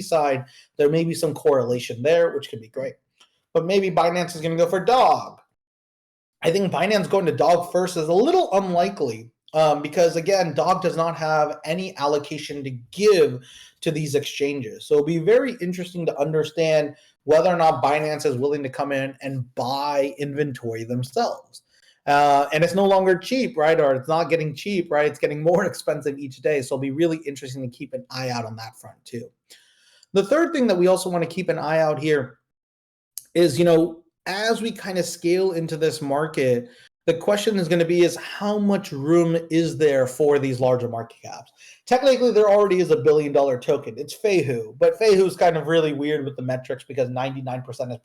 side, there may be some correlation there, which could be great. But maybe Binance is going to go for Dog. I think Binance going to Dog first is a little unlikely because, again, Dog does not have any allocation to give to these exchanges. So it'll be very interesting to understand whether or not Binance is willing to come in and buy inventory themselves. And it's no longer cheap, right? Or it's not getting cheap, right? It's getting more expensive each day. So it'll be really interesting to keep an eye out on that front too. The third thing that we also want to keep an eye out here is, as we kind of scale into this market, the question is going to be is how much room is there for these larger market caps? Technically, there already is $1 billion token. It's Feihu, but Feihu is kind of really weird with the metrics because 99% is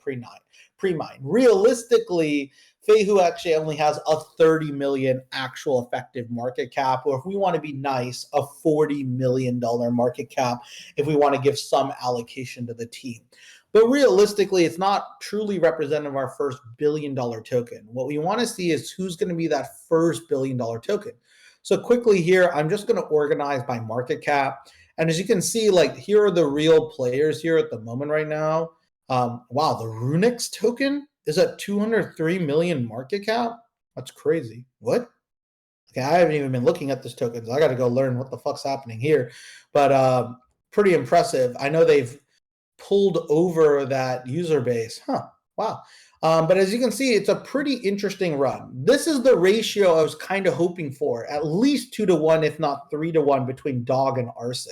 pre-mine. Realistically, Feihu actually only has a 30 million actual effective market cap, or if we want to be nice, a $40 million market cap if we want to give some allocation to the team. But realistically, it's not truly representative of our first $1 billion token. What we want to see is who's going to be that first $1 billion token. So quickly here, I'm just going to organize by market cap. And as you can see, like here are the real players here at the moment right now. Wow, the Runix token is at 203 million market cap. That's crazy. What? Okay, I haven't even been looking at this token, so I got to go learn what the fuck's happening here. But pretty impressive. I know they've pulled over that user base. Wow. But as you can see, it's a pretty interesting run. This is the ratio I was kind of hoping for, at least 2-to-1, if not 3-to-1 between Dog and RSIC,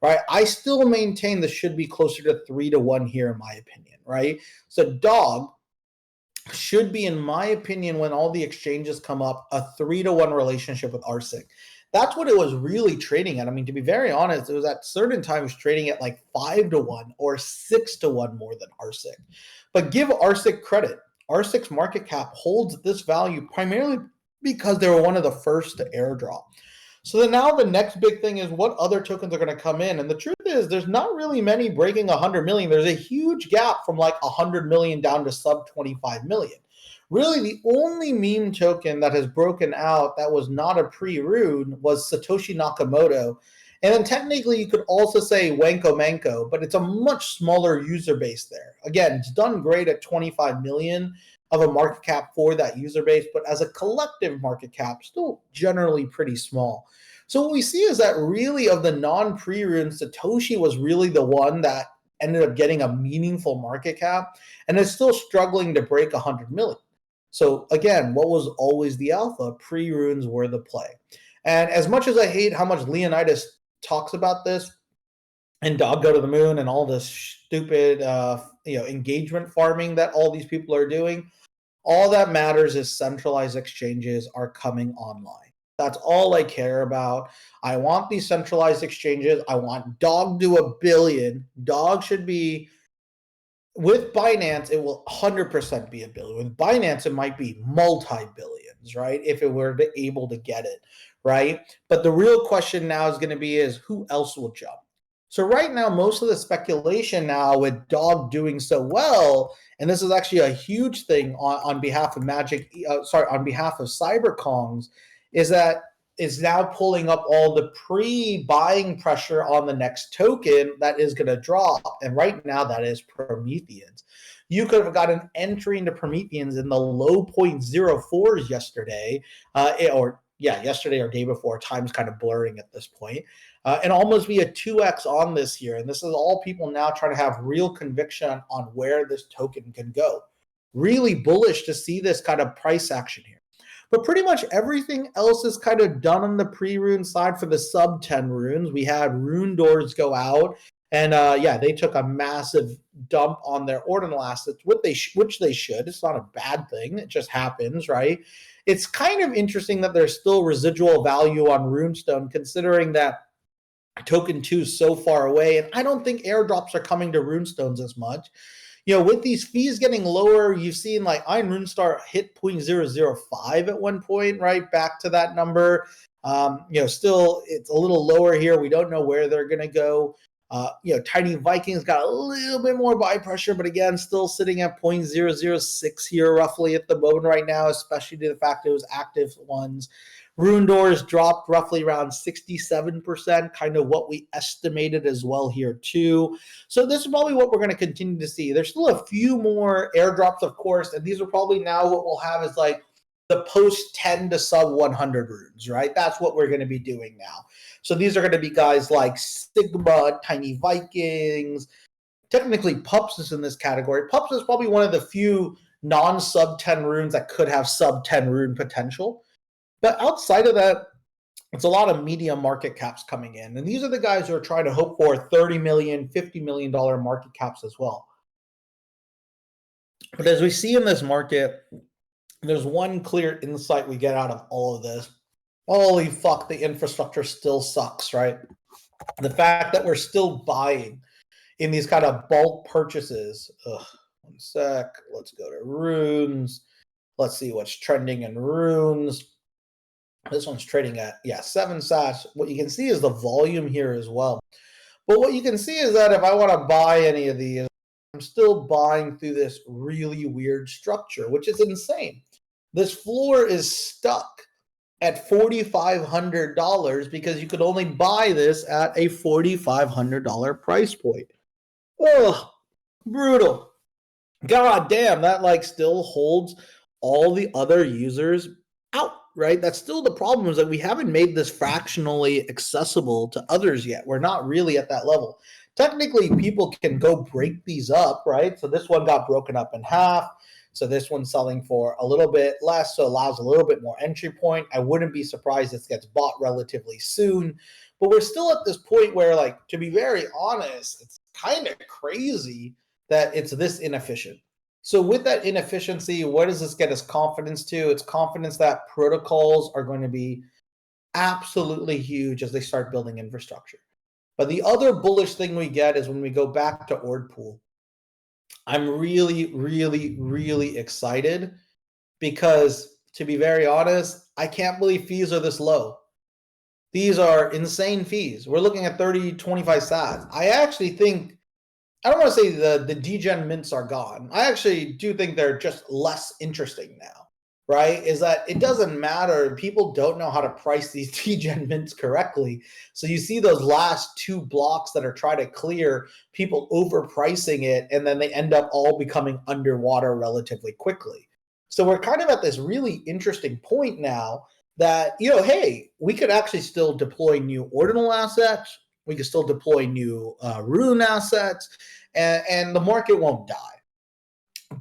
right? I still maintain this should be closer to 3-to-1 here in my opinion, right? So Dog should be, in my opinion, when all the exchanges come up, a 3-to-1 relationship with RSIC. That's what it was really trading at. I mean, to be very honest, it was at certain times trading at like 5-to-1 or 6-to-1 more than RSIC. But give RSIC credit. RSIC's market cap holds this value primarily because they were one of the first to airdrop. So then now the next big thing is what other tokens are going to come in. And the truth is there's not really many breaking 100 million. There's a huge gap from like 100 million down to sub 25 million. Really, the only meme token that has broken out that was not a pre-rune was Satoshi Nakamoto. And then technically you could also say Wanko Manko, but it's a much smaller user base there. Again, it's done great at 25 million of a market cap for that user base, but as a collective market cap, still generally pretty small. So what we see is that really of the non-pre-rune, Satoshi was really the one that ended up getting a meaningful market cap and is still struggling to break 100 million. So again, what was always the alpha? Pre-runes were the play. And as much as I hate how much Leonidas talks about this and Dog Go to the Moon and all this stupid engagement farming that all these people are doing, all that matters is centralized exchanges are coming online. That's all I care about. I want these centralized exchanges. I want Dog to $1 billion. Dog should be... With Binance, it will 100% be $1 billion. With Binance, it might be multi-billions, right? If it were able to get it, right? But the real question now is going to be is who else will jump? So right now, most of the speculation now with Dog doing so well, and this is actually a huge thing on behalf of on behalf of CyberKongz, is that is now pulling up all the pre-buying pressure on the next token that is going to drop. And right now that is Prometheans. You could have got an entry into Prometheans in the low 0.04s yesterday, yesterday or day before. Time's kind of blurring at this point. And almost be a 2x on this here. And this is all people now trying to have real conviction on where this token can go. Really bullish to see this kind of price action here. But pretty much everything else is kind of done on the pre-rune side for the sub 10 runes. We had Rune Doors go out, and they took a massive dump on their ordinal assets, which they should. It's not a bad thing. It just happens, right? It's kind of interesting that there's still residual value on Runestone, considering that token 2 is so far away, and I don't think airdrops are coming to Runestones as much. With these fees getting lower, you've seen like Iron Runestar hit 0.005 at one point, right? Back to that number. Still it's a little lower here. We don't know where they're going to go. Tiny Vikings got a little bit more buy pressure, but again, still sitting at 0.006 here roughly at the moment right now, especially to the fact it was active ones, Rune Doors dropped roughly around 67%, kind of what we estimated as well here too. So this is probably what we're going to continue to see. There's still a few more airdrops, of course, and these are probably now what we'll have is like the post 10 to sub 100 runes, right? That's what we're going to be doing now. So these are going to be guys like Sigma, Tiny Vikings. Technically, Pups is in this category. Pups is probably one of the few non-sub 10 runes that could have sub 10 rune potential. But outside of that, it's a lot of medium market caps coming in. And these are the guys who are trying to hope for $30 million, $50 million market caps as well. But as we see in this market, there's one clear insight we get out of all of this. Holy fuck, the infrastructure still sucks, right? The fact that we're still buying in these kind of bulk purchases. One sec. Let's go to runes. Let's see what's trending in runes. This one's trading at, 7 sats. What you can see is the volume here as well. But what you can see is that if I want to buy any of these, I'm still buying through this really weird structure, which is insane. This floor is stuck at $4,500 because you could only buy this at a $4,500 price point. Oh, brutal. God damn, that like still holds all the other users out, right? That's still the problem, is that we haven't made this fractionally accessible to others yet. We're not really at that level. Technically, people can go break these up, right? So this one got broken up in half. So this one's selling for a little bit less, so allows a little bit more entry point. I wouldn't be surprised if this gets bought relatively soon. But we're still at this point where, like, to be very honest, it's kind of crazy that it's this inefficient. So with that inefficiency, what does this get us confidence to? It's confidence that protocols are going to be absolutely huge as they start building infrastructure. But the other bullish thing we get is when we go back to Ord Pool. I'm really, really, really excited because, to be very honest, I can't believe fees are this low. These are insane fees. We're looking at 30, 25 sats. I actually think, I don't want to say the degen mints are gone. I actually do think they're just less interesting now, right? Is that it doesn't matter. People don't know how to price these degen mints correctly. So you see those last two blocks that are trying to clear, people overpricing it, and then they end up all becoming underwater relatively quickly. So we're kind of at this really interesting point now that, hey, we could actually still deploy new ordinal assets. We can still deploy new rune assets, and the market won't die.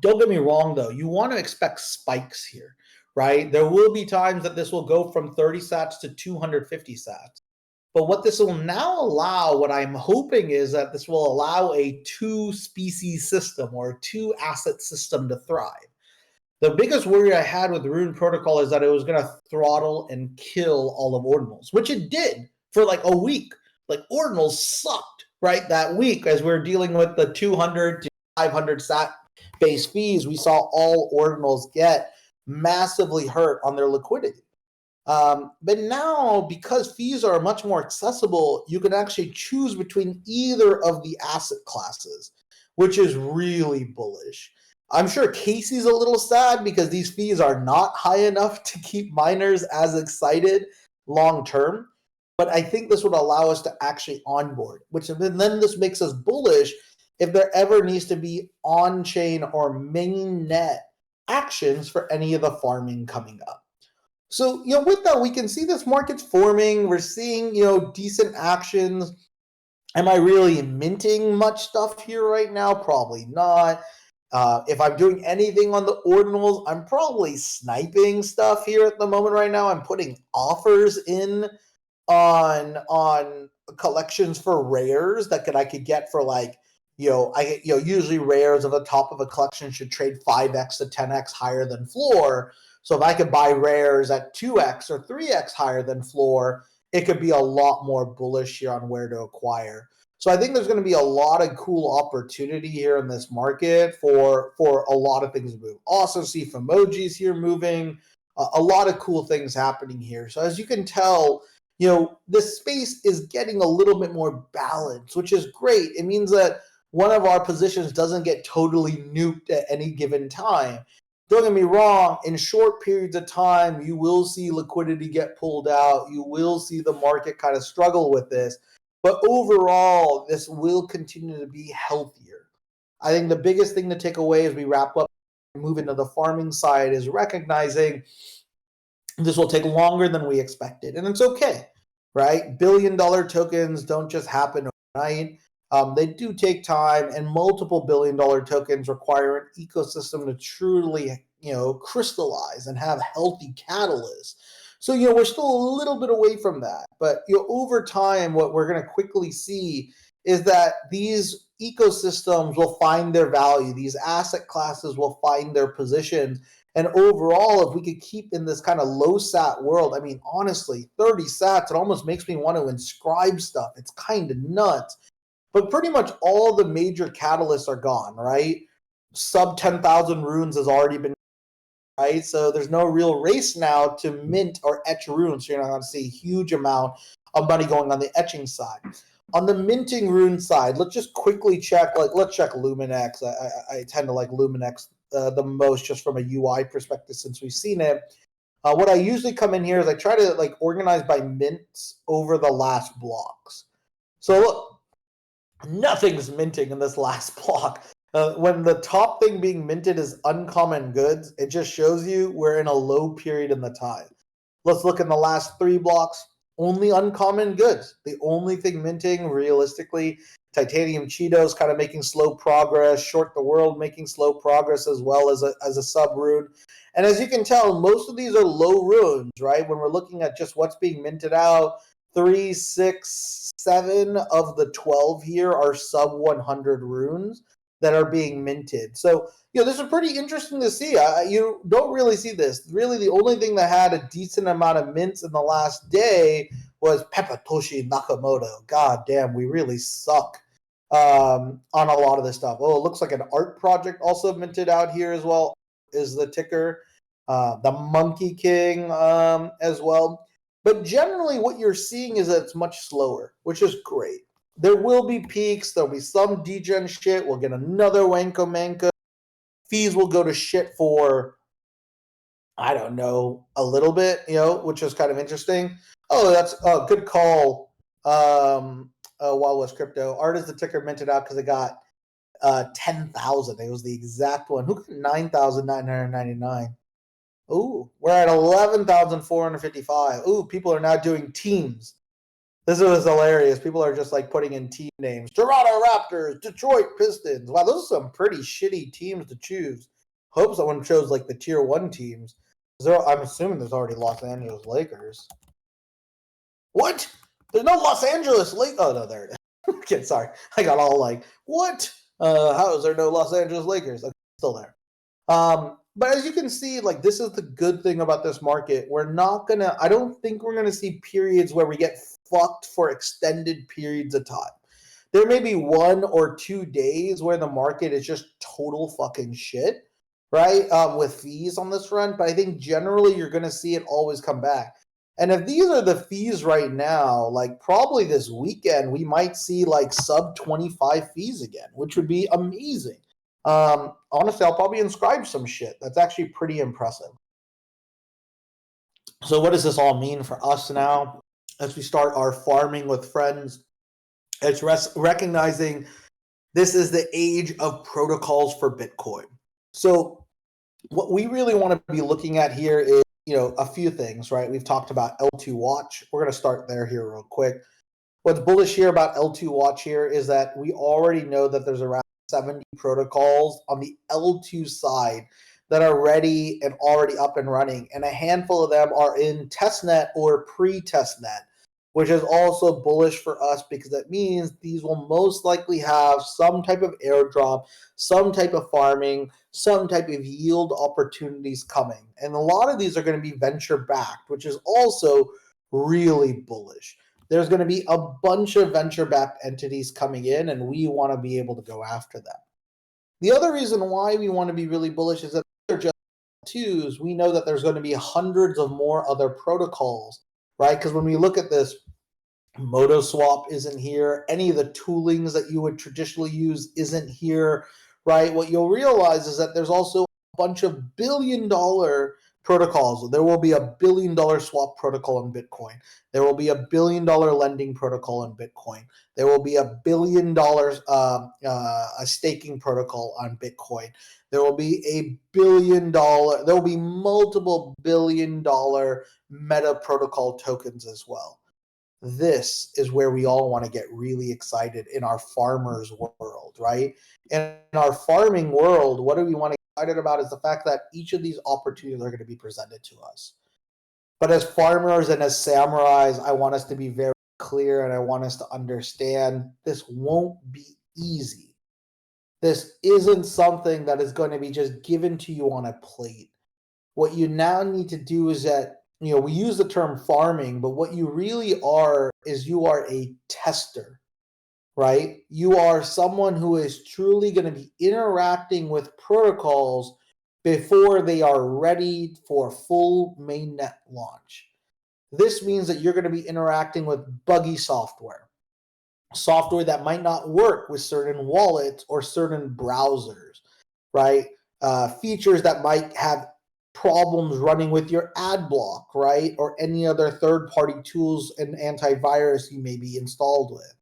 Don't get me wrong, though. You want to expect spikes here, right? There will be times that this will go from 30 sats to 250 sats. But what this will now allow, what I'm hoping is that this will allow a two-species system or a two-asset system to thrive. The biggest worry I had with the Rune Protocol is that it was going to throttle and kill all of Ordinals, which it did for like a week. Like Ordinals sucked, right? That week as we were dealing with the 200 to 500 sat base fees, we saw all Ordinals get massively hurt on their liquidity. But now, because fees are much more accessible, you can actually choose between either of the asset classes, which is really bullish. I'm sure Casey's a little sad because these fees are not high enough to keep miners as excited long term. But I think this would allow us to actually onboard, which then this makes us bullish if there ever needs to be on-chain or mainnet actions for any of the farming coming up. So, with that, we can see this market's forming. We're seeing, decent actions. Am I really minting much stuff here right now? Probably not. If I'm doing anything on the ordinals, I'm probably sniping stuff here at the moment right now. I'm putting offers in on collections for rares that I could get for like, usually rares at the top of a collection should trade 5x to 10x higher than floor. So if I could buy rares at 2x or 3x higher than floor, it could be a lot more bullish here on where to acquire. So I think there's going to be a lot of cool opportunity here in this market for a lot of things to move. Also see Femojis here moving, a lot of cool things happening here. So as you can tell, this space is getting a little bit more balanced, which is great. It means that one of our positions doesn't get totally nuked at any given time. don't get me wrong, in short periods of time, you will see liquidity get pulled out. You will see the market kind of struggle with this. But overall, this will continue to be healthier. I think the biggest thing to take away as we wrap up and move into the farming side is recognizing this will take longer than we expected. And it's okay, right? $1 billion tokens don't just happen overnight. They do take time, and multiple $1 billion tokens require an ecosystem to truly, crystallize and have healthy catalysts. So, we're still a little bit away from that. But, over time, what we're going to quickly see is that these ecosystems will find their value. These asset classes will find their positions. And overall, if we could keep in this kind of low sat world, I mean, honestly, 30 sats, it almost makes me want to inscribe stuff. It's kind of nuts. But pretty much all the major catalysts are gone, right? Sub 10,000 runes has already been, right? So there's no real race now to mint or etch runes. So you're not going to see a huge amount of money going on the etching side. On the minting rune side, let's just quickly check, let's check Luminex. I tend to like Luminex the most just from a UI perspective since we've seen it. What I usually come in here is I try to organize by mints over the last blocks. So look, nothing's minting in this last block. When the top thing being minted is uncommon goods, it just shows you we're in a low period in the time. Let's look in the last 3 blocks. Only uncommon goods. The only thing minting realistically, Titanium Cheetos kind of making slow progress, Short the World making slow progress as well as a sub rune. And as you can tell, most of these are low runes, right? When we're looking at just what's being minted out, 3, 6, 7 of the 12 here are sub 100 runes that are being minted. So, this is pretty interesting to see. You don't really see this. Really, the only thing that had a decent amount of mints in the last day was Pepatoshi Nakamoto. God damn, we really suck on a lot of this stuff. Oh, it looks like an art project also minted out here as well is the ticker. The Monkey King as well. But generally what you're seeing is that it's much slower, which is great. There will be peaks. There'll be some degen shit. We'll get another Wanko Manko. Fees will go to shit for, I don't know, a little bit, which is kind of interesting. Oh, that's a good call. Wild West Crypto. Art is the ticker minted out because it got 10,000. It was the exact one. Who got 9,999? Ooh, we're at 11,455. Ooh, people are now doing teams. This was hilarious. People are just putting in team names. Toronto Raptors, Detroit Pistons. Wow, those are some pretty shitty teams to choose. Hope someone chose the tier 1 teams. I'm assuming there's already Los Angeles Lakers. What? There's no Los Angeles Lakers. Oh, no, there it is. Okay, sorry. I got all what? How is there no Los Angeles Lakers? Okay, still there. But as you can see, this is the good thing about this market. I don't think we're going to see periods where we get fucked for extended periods of time. There may be 1 or 2 days where the market is just total fucking shit, right? With fees on this front. But I think generally you're going to see it always come back. And if these are the fees right now, probably this weekend, we might see sub 25 fees again, which would be amazing. Honestly, I'll probably inscribe some shit. That's actually pretty impressive. So what does this all mean for us now as we start our farming with friends? It's recognizing this is the age of protocols for Bitcoin. So what we really want to be looking at here is, a few things, right? We've talked about L2 Watch. We're going to start there here real quick. What's bullish here about L2 Watch here is that we already know that there's around 70 protocols on the L2 side that are ready and already up and running. And a handful of them are in testnet or pre-testnet, which is also bullish for us because that means these will most likely have some type of airdrop, some type of farming, some type of yield opportunities coming. And a lot of these are going to be venture backed, which is also really bullish. There's going to be a bunch of venture-backed entities coming in, and we want to be able to go after them. The other reason why we want to be really bullish is that they're just twos. We know that there's going to be hundreds of more other protocols, right? Because when we look at this, MotoSwap isn't here. Any of the toolings that you would traditionally use isn't here, right? What you'll realize is that there's also bunch of billion-dollar protocols. There will be a billion-dollar swap protocol in Bitcoin. There will be a billion-dollar lending protocol in Bitcoin. There will be $1 billion a staking protocol on Bitcoin. There will be there will be multiple billion-dollar meta protocol tokens as well. This is where we all want to get really excited in our farmers world, right? In our farming world, what do we want to get excited about is the fact that each of these opportunities are going to be presented to us. But as farmers and as samurais, I want us to be very clear and I want us to understand this won't be easy. This isn't something that is going to be just given to you on a plate. What you now need to do is that, we use the term farming, but what you really are is you are a tester, right? You are someone who is truly going to be interacting with protocols before they are ready for full mainnet launch. This means that you're going to be interacting with buggy software that might not work with certain wallets or certain browsers, right? Features that might have problems running with your ad block, right? Or any other third-party tools and antivirus you may be installed with,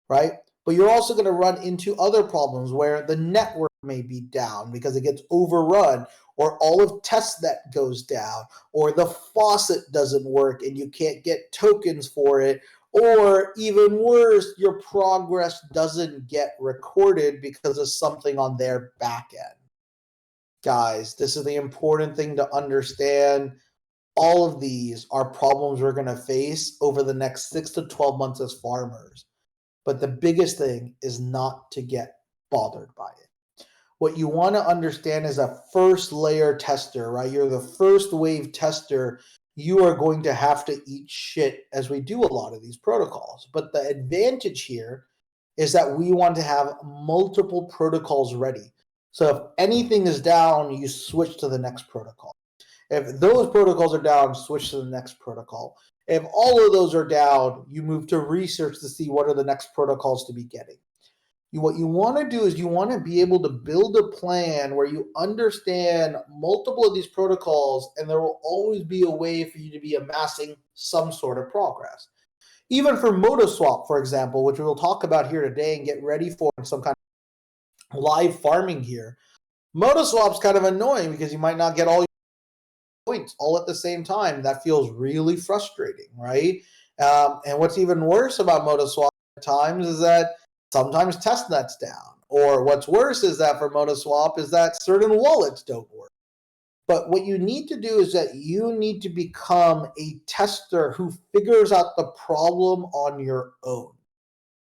right? But you're also going to run into other problems where the network may be down because it gets overrun, or all of testnet goes down, or the faucet doesn't work and you can't get tokens for it, or even worse, your progress doesn't get recorded because of something on their back end. Guys, this is the important thing to understand. All of these are problems we're going to face over the next 6 to 12 months as farmers. But the biggest thing is not to get bothered by it. What you want to understand is a first layer tester, right? You're the first wave tester. You are going to have to eat shit as we do a lot of these protocols. But the advantage here is that we want to have multiple protocols ready. So if anything is down, you switch to the next protocol. If those protocols are down, switch to the next protocol. If all of those are down, you move to research to see what are the next protocols to be getting. What you want to do is you want to be able to build a plan where you understand multiple of these protocols, and there will always be a way for you to be amassing some sort of progress. Even for MotoSwap, for example, which we'll talk about here today and get ready for some kind of live farming here. MotoSwap's kind of annoying because you might not get all your points all at the same time. That feels really frustrating, right? And what's even worse about MotoSwap at times is that sometimes testnet's down. Or what's worse is that for MotoSwap is that certain wallets don't work. But what you need to do is that you need to become a tester who figures out the problem on your own.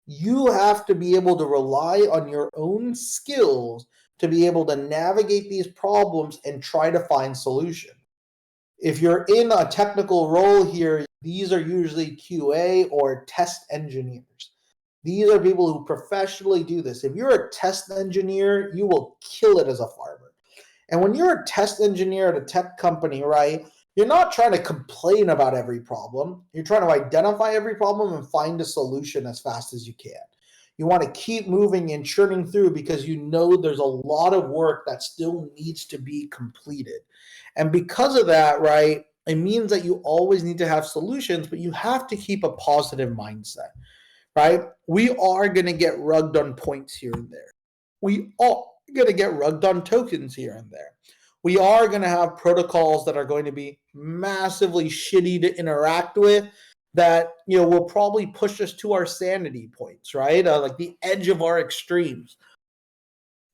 You have to be able to rely on your own skills to be able to navigate these problems and try to find solutions. If you're in a technical role here, these are usually QA or test engineers. These are people who professionally do this. If you're a test engineer, you will kill it as a farmer. And when you're a test engineer at a tech company, right, you're not trying to complain about every problem. You're trying to identify every problem and find a solution as fast as you can. You want to keep moving and churning through because you know there's a lot of work that still needs to be completed. And because of that, right, it means that you always need to have solutions, but you have to keep a positive mindset, right? We are going to get rugged on points here and there. We are going to get rugged on tokens here and there. We are going to have protocols that are going to be massively shitty to interact with that, will probably push us to our sanity points, right? Like the edge of our extremes.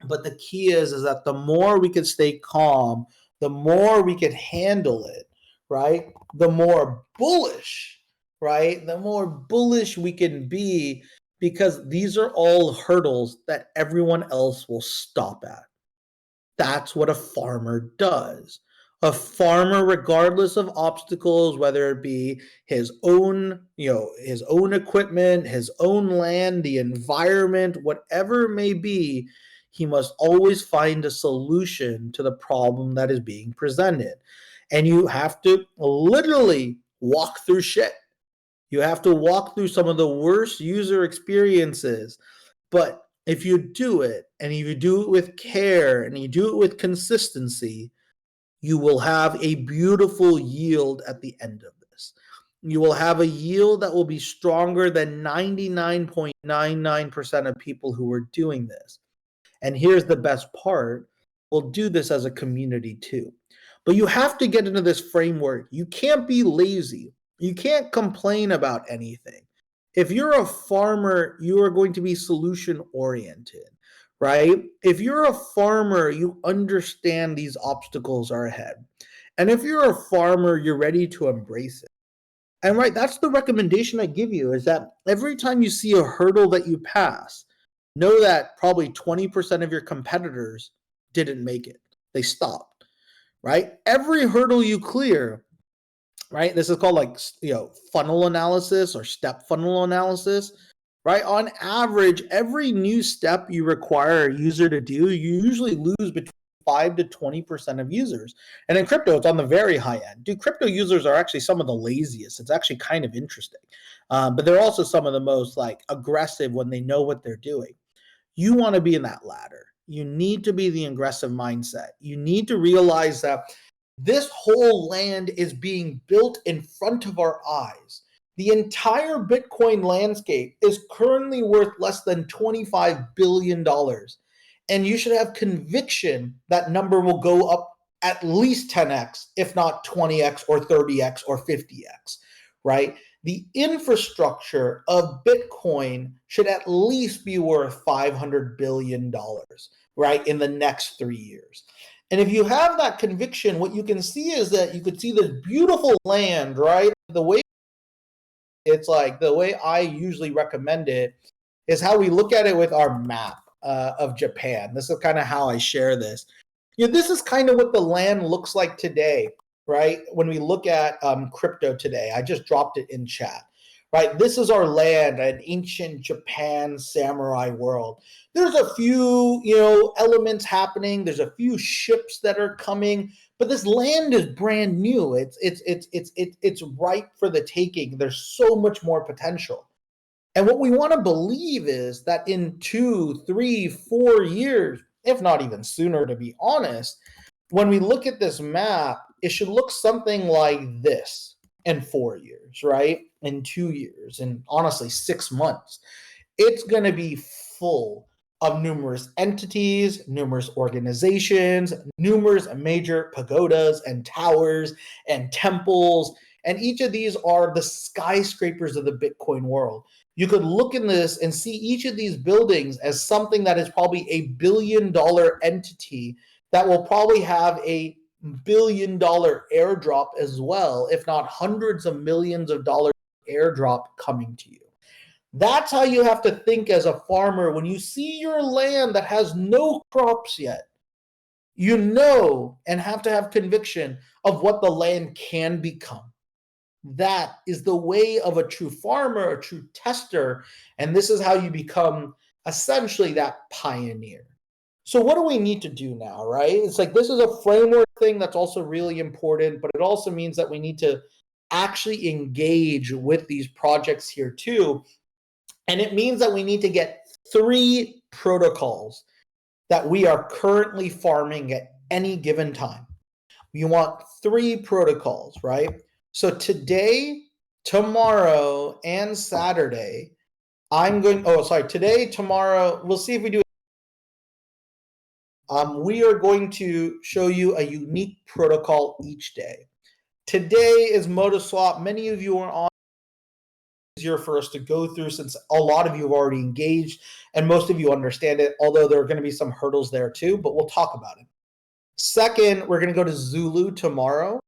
But the key is that the more we can stay calm, the more we can handle it, right? The more bullish, right? The more bullish we can be, because these are all hurdles that everyone else will stop at. That's what a farmer does. A farmer, regardless of obstacles, whether it be his own, his own equipment, his own land, the environment, whatever it may be, he must always find a solution to the problem that is being presented. And you have to literally walk through shit. You have to walk through some of the worst user experiences. But if you do it and if you do it with care and you do it with consistency, you will have a beautiful yield at the end of this. You will have a yield that will be stronger than 99.99% of people who are doing this. And here's the best part, we'll do this as a community too. But you have to get into this framework. You can't be lazy. You can't complain about anything. If you're a farmer, you are going to be solution oriented, right? If you're a farmer, you understand these obstacles are ahead. And if you're a farmer, you're ready to embrace it. And right, that's the recommendation I give you is that every time you see a hurdle that you pass, know that probably 20% of your competitors didn't make it. They stopped, right? Every hurdle you clear, right? This is called like, funnel analysis or step funnel analysis, right? On average, every new step you require a user to do, you usually lose between 5 to 20% of users. And in crypto, it's on the very high end. Dude, crypto users are actually some of the laziest. It's actually kind of interesting. But they're also some of the most like aggressive when they know what they're doing. You want to be in that ladder. You need to be the aggressive mindset. You need to realize that this whole land is being built in front of our eyes. The entire Bitcoin landscape is currently worth less than $25 billion. And you should have conviction that number will go up at least 10x, if not 20x or 30x or 50x, right? The infrastructure of Bitcoin should at least be worth $500 billion, right, in the next 3 years. And if you have that conviction, what you can see is that you could see this beautiful land, right? The way I usually recommend it is how we look at it with our map of Japan. This is kind of how I share this. This is kind of what the land looks like today, right? When we look at crypto today, I just dropped it in chat, right? This is our land, an ancient Japan samurai world. There's a few, elements happening. There's a few ships that are coming, but this land is brand new. It's ripe for the taking. There's so much more potential. And what we want to believe is that in 2, 3, 4 years, if not even sooner, to be honest, when we look at this map, it should look something like this in 4 years, right? In 2 years, and honestly, 6 months. It's going to be full of numerous entities, numerous organizations, numerous major pagodas and towers and temples. And each of these are the skyscrapers of the Bitcoin world. You could look in this and see each of these buildings as something that is probably a billion-dollar entity that will probably have a billion-dollar airdrop as well, if not hundreds of millions of dollars airdrop coming to you. That's how you have to think as a farmer. When you see your land that has no crops yet, you know and have to have conviction of what the land can become. That is the way of a true farmer, a true tester, and this is how you become essentially that pioneer. So what do we need to do now, right? It's like this is a framework thing that's also really important, but it also means that we need to actually engage with these projects here too. And it means that we need to get 3 protocols that we are currently farming at any given time. We want 3 protocols, right? So today, tomorrow, and Saturday, today, tomorrow, we'll see if we do. We are going to show you a unique protocol each day. Today is MotoSwap. Many of you are on. Easier for us to go through since a lot of you have already engaged and most of you understand it, although there are going to be some hurdles there too, but we'll talk about it. Second, we're going to go to Zulu tomorrow.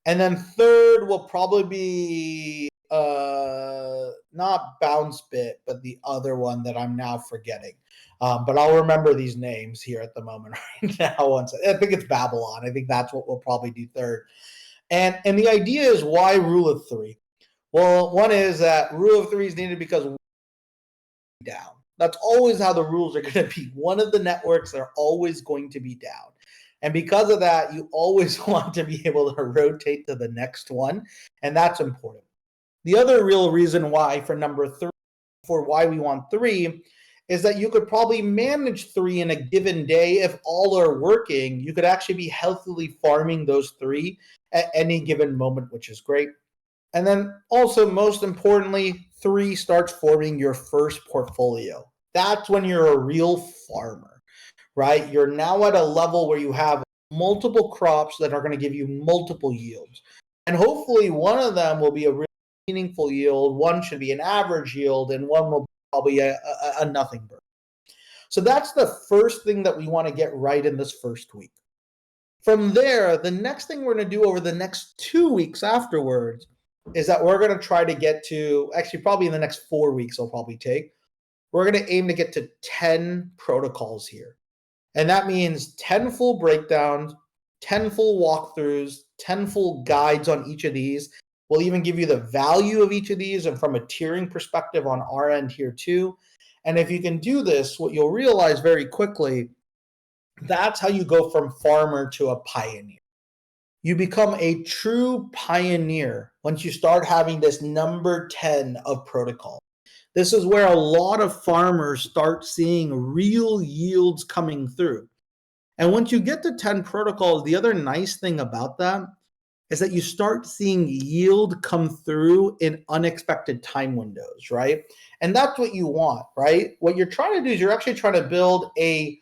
And then third will probably be not BounceBit, but the other one that I'm now forgetting. But I'll remember these names here at the moment right now. I think it's Babylon. I think that's what we'll probably do third. And the idea is why rule of 3? Well, one is that rule of 3 is needed because down. That's always how the rules are going to be. One of the networks are always going to be down. And because of that, you always want to be able to rotate to the next one. And that's important. The other real reason why for number 3, for why we want 3, is that you could probably manage 3 in a given day. If all are working, you could actually be healthily farming those 3 at any given moment, which is great. And then also, most importantly, 3 starts forming your first portfolio. That's when you're a real farmer, right? You're now at a level where you have multiple crops that are going to give you multiple yields. And hopefully one of them will be a really meaningful yield, one should be an average yield, and one will be probably a nothing burn. So that's the first thing that we want to get right in this first week. From there, the next thing we're going to do over the next 2 weeks afterwards is that we're going to try to get to, actually probably in the next 4 weeks it'll probably take, we're going to aim to get to 10 protocols here. And that means 10 full breakdowns, 10 full walkthroughs, 10 full guides on each of these. We'll even give you the value of each of these and from a tiering perspective on our end here too. And if you can do this, what you'll realize very quickly, that's how you go from farmer to a pioneer. You become a true pioneer once you start having this number 10 of protocol. This is where a lot of farmers start seeing real yields coming through. And once you get to 10 protocols, the other nice thing about that is that you start seeing yield come through in unexpected time windows, right? And that's what you want, right? What you're trying to do is you're actually trying to build a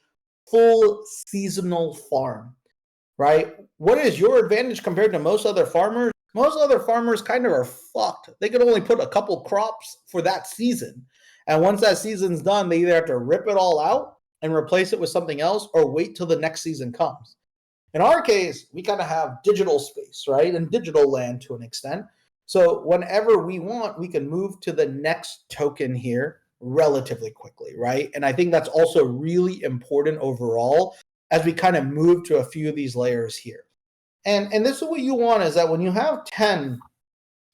full seasonal farm, right? What is your advantage compared to most other farmers? Most other farmers kind of are fucked. They can only put a couple crops for that season. And once that season's done, they either have to rip it all out and replace it with something else or wait till the next season comes. In our case, we kind of have digital space, right? And digital land to an extent. So whenever we want, we can move to the next token here relatively quickly, right? And I think that's also really important overall as we kind of move to a few of these layers here. And this is what you want, is that when you have 10,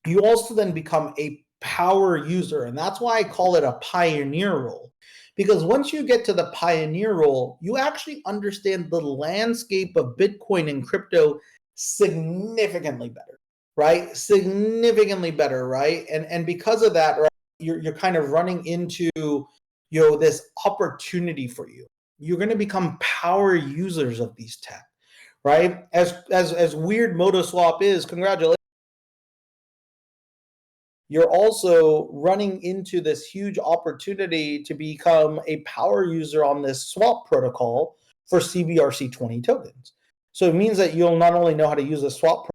you also then become a power user. And that's why I call it a pioneer role. Because once you get to the pioneer role, you actually understand the landscape of Bitcoin and crypto significantly better, right? Significantly better, right? And because of that, right, you're kind of running into, this opportunity for you. You're going to become power users of these tech, right? As weird MotoSwap is, congratulations. You're also running into this huge opportunity to become a power user on this swap protocol for CBRC20 tokens. So it means that you'll not only know how to use a swap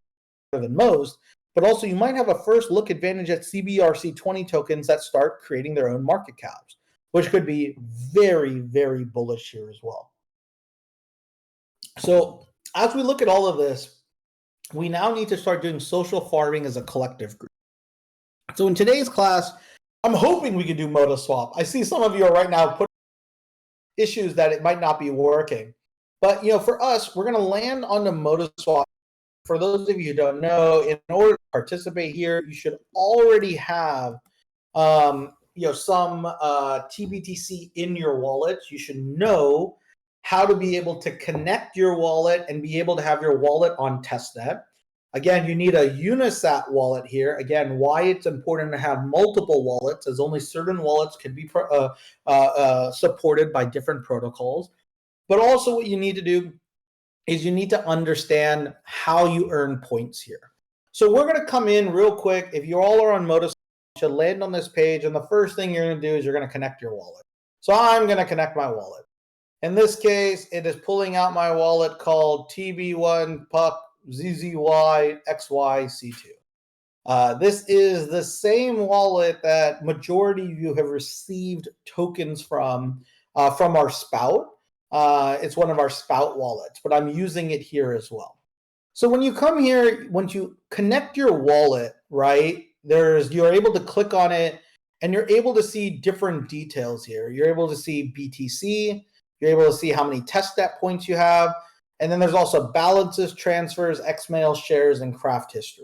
better than most, but also you might have a first look advantage at CBRC20 tokens that start creating their own market caps, which could be very, very bullish here as well. So as we look at all of this, we now need to start doing social farming as a collective group. So in today's class, I'm hoping we can do MotoSwap. I see some of you are right now putting issues that it might not be working. But for us, we're going to land on the MotoSwap. For those of you who don't know, in order to participate here, you should already have some TBTC in your wallet. You should know how to be able to connect your wallet and be able to have your wallet on testnet. Again, you need a Unisat wallet here. Again, why it's important to have multiple wallets, as only certain wallets can be supported by different protocols. But also what you need to do is you need to understand how you earn points here. So we're going to come in real quick. If you all are on MotoSwap, you should land on this page. And the first thing you're going to do is you're going to connect your wallet. So I'm going to connect my wallet. In this case, it is pulling out my wallet called TB1 Puck ZZY XYC2. This is the same wallet that majority of you have received tokens from our Spout. It's one of our Spout wallets, but I'm using it here as well. So when you come here, once you connect your wallet, right, you're able to click on it and you're able to see different details here. You're able to see BTC, you're able to see how many testnet points you have, and then there's also balances, transfers, XMail, shares, and craft history.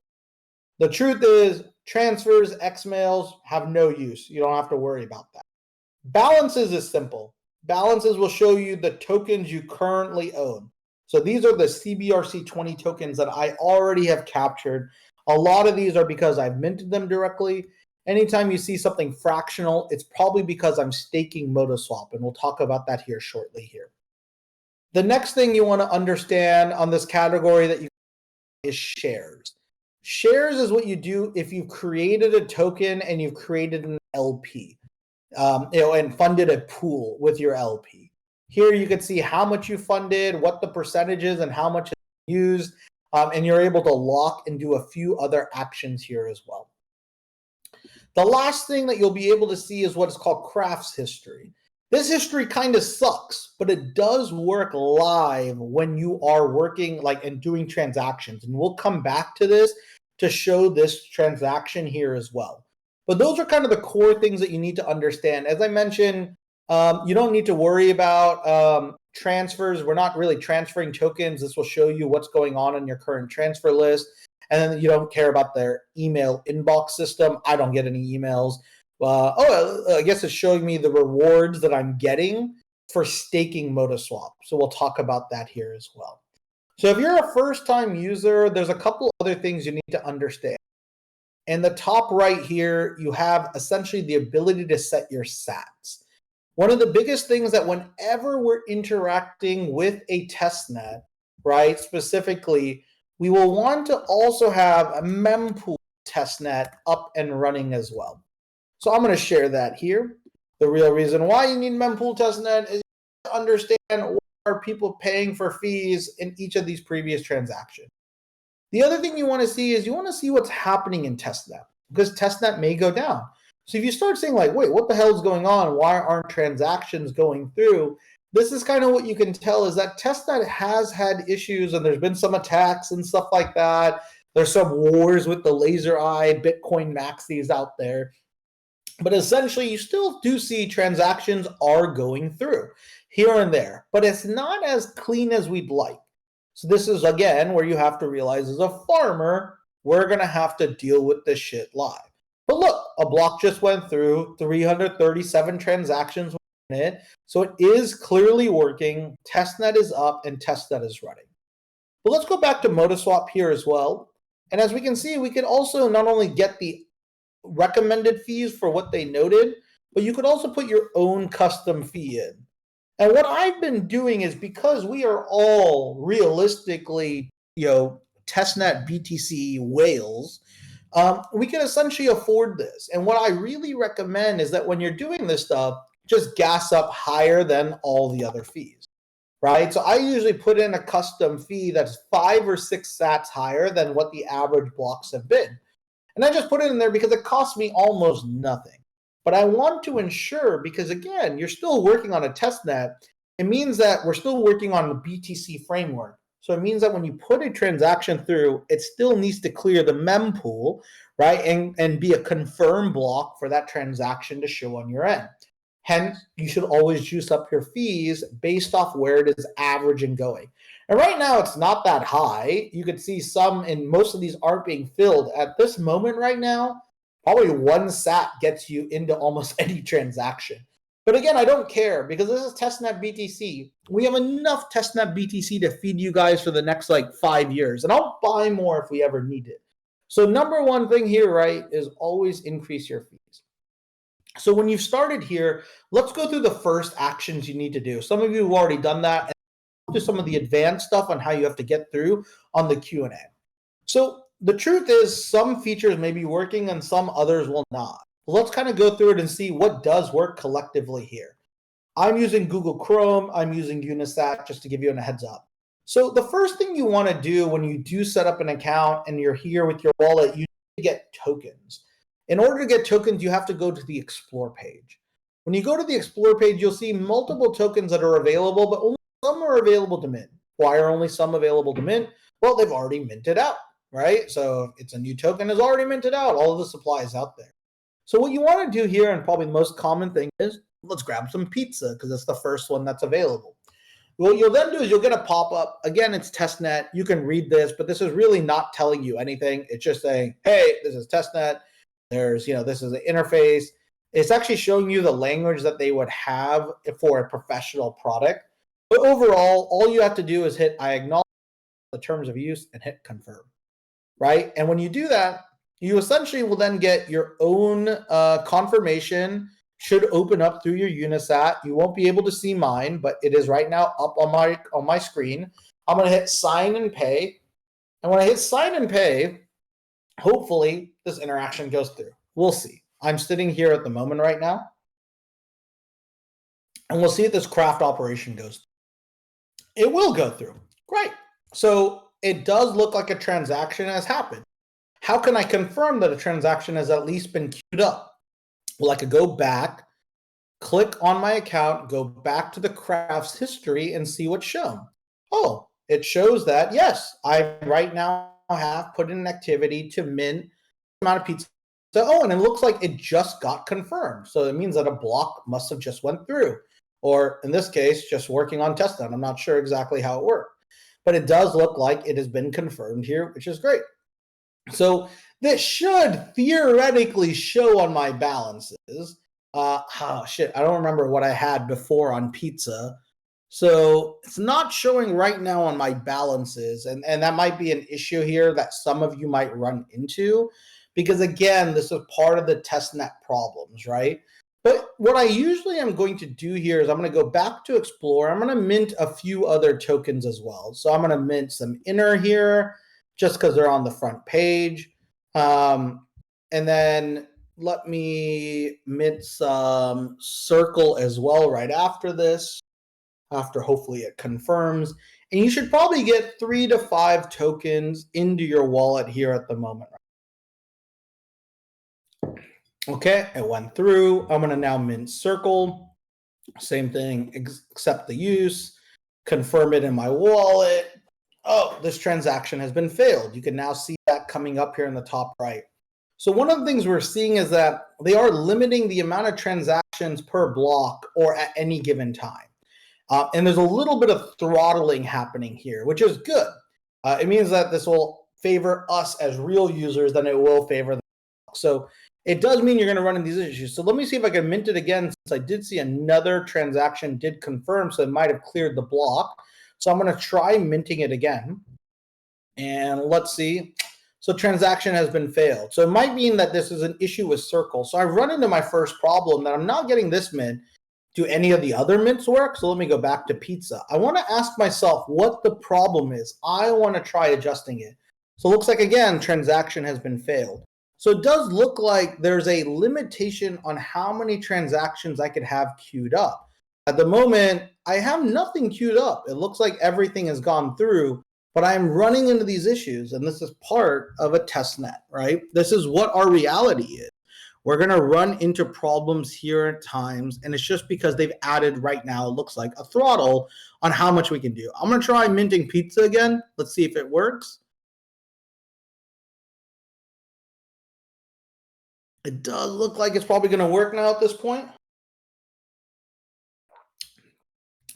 The truth is, transfers, XMails have no use. You don't have to worry about that. Balances is simple. Balances will show you the tokens you currently own. So these are the CBRC20 tokens that I already have captured. A lot of these are because I've minted them directly, Anytime you see something fractional, it's probably because I'm staking ModaSwap, and we'll talk about that here shortly here. The next thing you want to understand on this category that you is shares. Shares is what you do if you've created a token and you've created an LP, and funded a pool with your LP. Here you can see how much you funded, what the percentage is, and how much is used, and you're able to lock and do a few other actions here as well. The last thing that you'll be able to see is what is called Crafts history. This history kind of sucks, but it does work live when you are working and doing transactions. And we'll come back to this to show this transaction here as well. But those are kind of the core things that you need to understand. As I mentioned, you don't need to worry about transfers. We're not really transferring tokens. This will show you what's going on in your current transfer list. And then you don't care about their email inbox system. I don't get any emails. I guess it's showing me the rewards that I'm getting for staking ModaSwap. So we'll talk about that here as well. So if you're a first-time user, there's a couple other things you need to understand. In the top right here, you have essentially the ability to set your sats. One of the biggest things that whenever we're interacting with a testnet, right, specifically, we will want to also have a mempool testnet up and running as well. So I'm going to share that here. The real reason why you need mempool testnet is to understand what are people paying for fees in each of these previous transactions. The other thing you want to see is you want to see what's happening in testnet, because testnet may go down. So if you start saying wait, what the hell is going on? Why aren't transactions going through? This is kind of what you can tell is that testnet has had issues, and there's been some attacks and stuff like that. There's some wars with the laser eye Bitcoin maxis out there. But essentially, you still do see transactions are going through here and there, but it's not as clean as we'd like. So this is, again, where you have to realize as a farmer, we're going to have to deal with this shit live. But look, a block just went through, 337 transactions in it. So it is clearly working. Testnet is up and testnet is running. But let's go back to ModaSwap here as well. And as we can see, we can also not only get the recommended fees for what they noted, but you could also put your own custom fee in. And what I've been doing is, because we are all realistically, testnet BTC whales, we can essentially afford this. And what I really recommend is that when you're doing this stuff, just gas up higher than all the other fees, right? So I usually put in a custom fee that's 5 or 6 sats higher than what the average blocks have been. And I just put it in there because it costs me almost nothing. But I want to ensure, because again, you're still working on a testnet. It means that we're still working on the BTC framework. So it means that when you put a transaction through, it still needs to clear the mempool, right? And be a confirmed block for that transaction to show on your end. Hence, you should always juice up your fees based off where it is averaging going. And right now, it's not that high. You can see some, and most of these aren't being filled. At this moment right now, probably 1 sat gets you into almost any transaction. But again, I don't care, because this is testnet BTC. We have enough testnet BTC to feed you guys for the next 5 years. And I'll buy more if we ever need it. So number one thing here, right, is always increase your fees. So when you've started here, let's go through the first actions you need to do. Some of you have already done that. And do some of the advanced stuff on how you have to get through on the Q&A. So the truth is, some features may be working and some others will not. Let's kind of go through it and see what does work collectively here. I'm using Google Chrome. I'm using Unisat, just to give you a heads up. So the first thing you want to do when you do set up an account and you're here with your wallet, you need to get tokens. In order to get tokens, you have to go to the Explore page. When you go to the Explore page, you'll see multiple tokens that are available, but only some are available to mint. Why are only some available to mint? Well, they've already minted out, right? So if it's a new token, it's already minted out. All of the supply is out there. So what you want to do here, and probably the most common thing, is let's grab some pizza, because it's the first one that's available. What you'll then do is you'll get a pop-up. Again, it's testnet. You can read this, but this is really not telling you anything. It's just saying, hey, this is testnet. There's, this is the interface. It's actually showing you the language that they would have for a professional product. But overall, all you have to do is hit I acknowledge the terms of use and hit confirm, right? And when you do that, you essentially will then get your own confirmation. Should open up through your Unisat. You won't be able to see mine, but it is right now up on my screen. I'm going to hit sign and pay. And when I hit sign and pay, hopefully this interaction goes through. We'll see. I'm sitting here at the moment right now. And we'll see if this craft operation goes through. It will go through. Great. So it does look like a transaction has happened. How can I confirm that a transaction has at least been queued up? Well, I could go back, click on my account, go back to the crafts history and see what's shown. Oh, it shows that, yes, I right now have put in an activity to mint the amount of pizza. Oh, and it looks like it just got confirmed. So it means that a block must have just went through. Or in this case, just working on testnet. I'm not sure exactly how it worked. But it does look like it has been confirmed here, which is great. So this should theoretically show on my balances. Oh shit, I don't remember what I had before on pizza. So it's not showing right now on my balances. And that might be an issue here that some of you might run into. Because again, this is part of the testnet problems, right? But what I usually am going to do here is I'm going to go back to Explore. I'm going to mint a few other tokens as well. So I'm going to mint some inner here just because they're on the front page. And then let me mint some circle as well right after this, after hopefully it confirms. And you should probably get 3 to 5 tokens into your wallet here at the moment. Okay, it went through. I'm going to now mint circle. Same thing, accept the use, confirm it in my wallet. Oh, this transaction has been failed. You can now see that coming up here in the top right. So one of the things we're seeing is that they are limiting the amount of transactions per block or at any given time. And there's a little bit of throttling happening here, which is good. It means that this will favor us as real users than it will favor the block. So it does mean you're going to run into these issues. So let me see if I can mint it again, since I did see another transaction did confirm, so it might have cleared the block. So I'm going to try minting it again. And let's see. So transaction has been failed. So it might mean that this is an issue with Circle. So I've run into my first problem that I'm not getting this mint. Do any of the other mints work? So let me go back to pizza. I want to ask myself what the problem is. I want to try adjusting it. So it looks like, again, transaction has been failed. So it does look like there's a limitation on how many transactions I could have queued up. At the moment, I have nothing queued up. It looks like everything has gone through, but I'm running into these issues, and this is part of a testnet, right? This is what our reality is. We're going to run into problems here at times, and it's just because they've added right now, it looks like, a throttle on how much we can do. I'm going to try minting pizza again. Let's see if it works. It does look like it's probably going to work now at this point.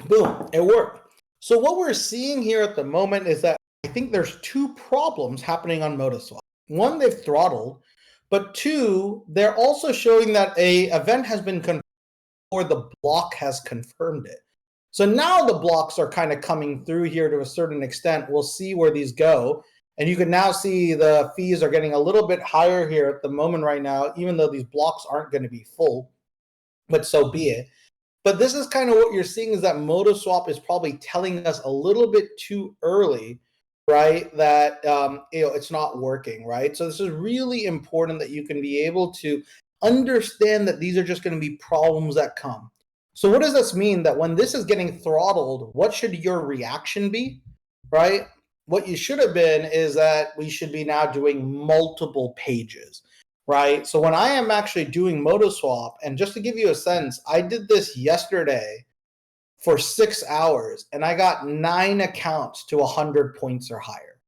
Boom, it worked. So what we're seeing here at the moment is that I think there's 2 problems happening on ModaSwap. One, they've throttled, but 2, they're also showing that a event has been confirmed or the block has confirmed it. So now the blocks are kind of coming through here to a certain extent. We'll see where these go. And you can now see the fees are getting a little bit higher here at the moment right now, even though these blocks aren't going to be full, but so be it. But this is kind of what you're seeing is that ModaSwap is probably telling us a little bit too early, right, that it's not working, right? So this is really important that you can be able to understand that these are just going to be problems that come. So what does this mean? That when this is getting throttled, what should your reaction be, right? What you should have been is that we should be now doing multiple pages, right? So when I am actually doing ModaSwap, and just to give you a sense, I did this yesterday for 6 hours, and I got 9 accounts to 100 points or higher.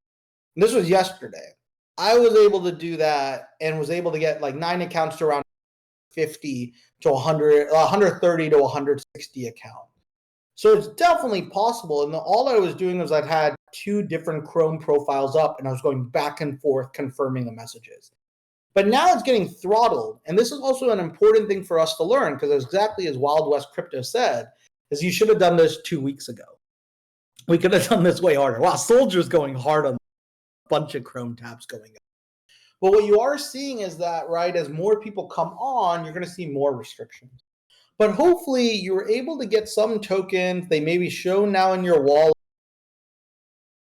And this was yesterday. I was able to do that and was able to get like 9 accounts to around 50 to 100, 130 to 160 accounts. So it's definitely possible. And all I was doing was I'd had 2 different Chrome profiles up, and I was going back and forth confirming the messages. But now it's getting throttled. And this is also an important thing for us to learn, because exactly as Wild West Crypto said, is you should have done this 2 weeks ago. We could have done this way harder. Wow, Soldier's going hard on a bunch of Chrome tabs going up. But what you are seeing is that, right, as more people come on, you're going to see more restrictions. But hopefully you were able to get some tokens. They may be shown now in your wallet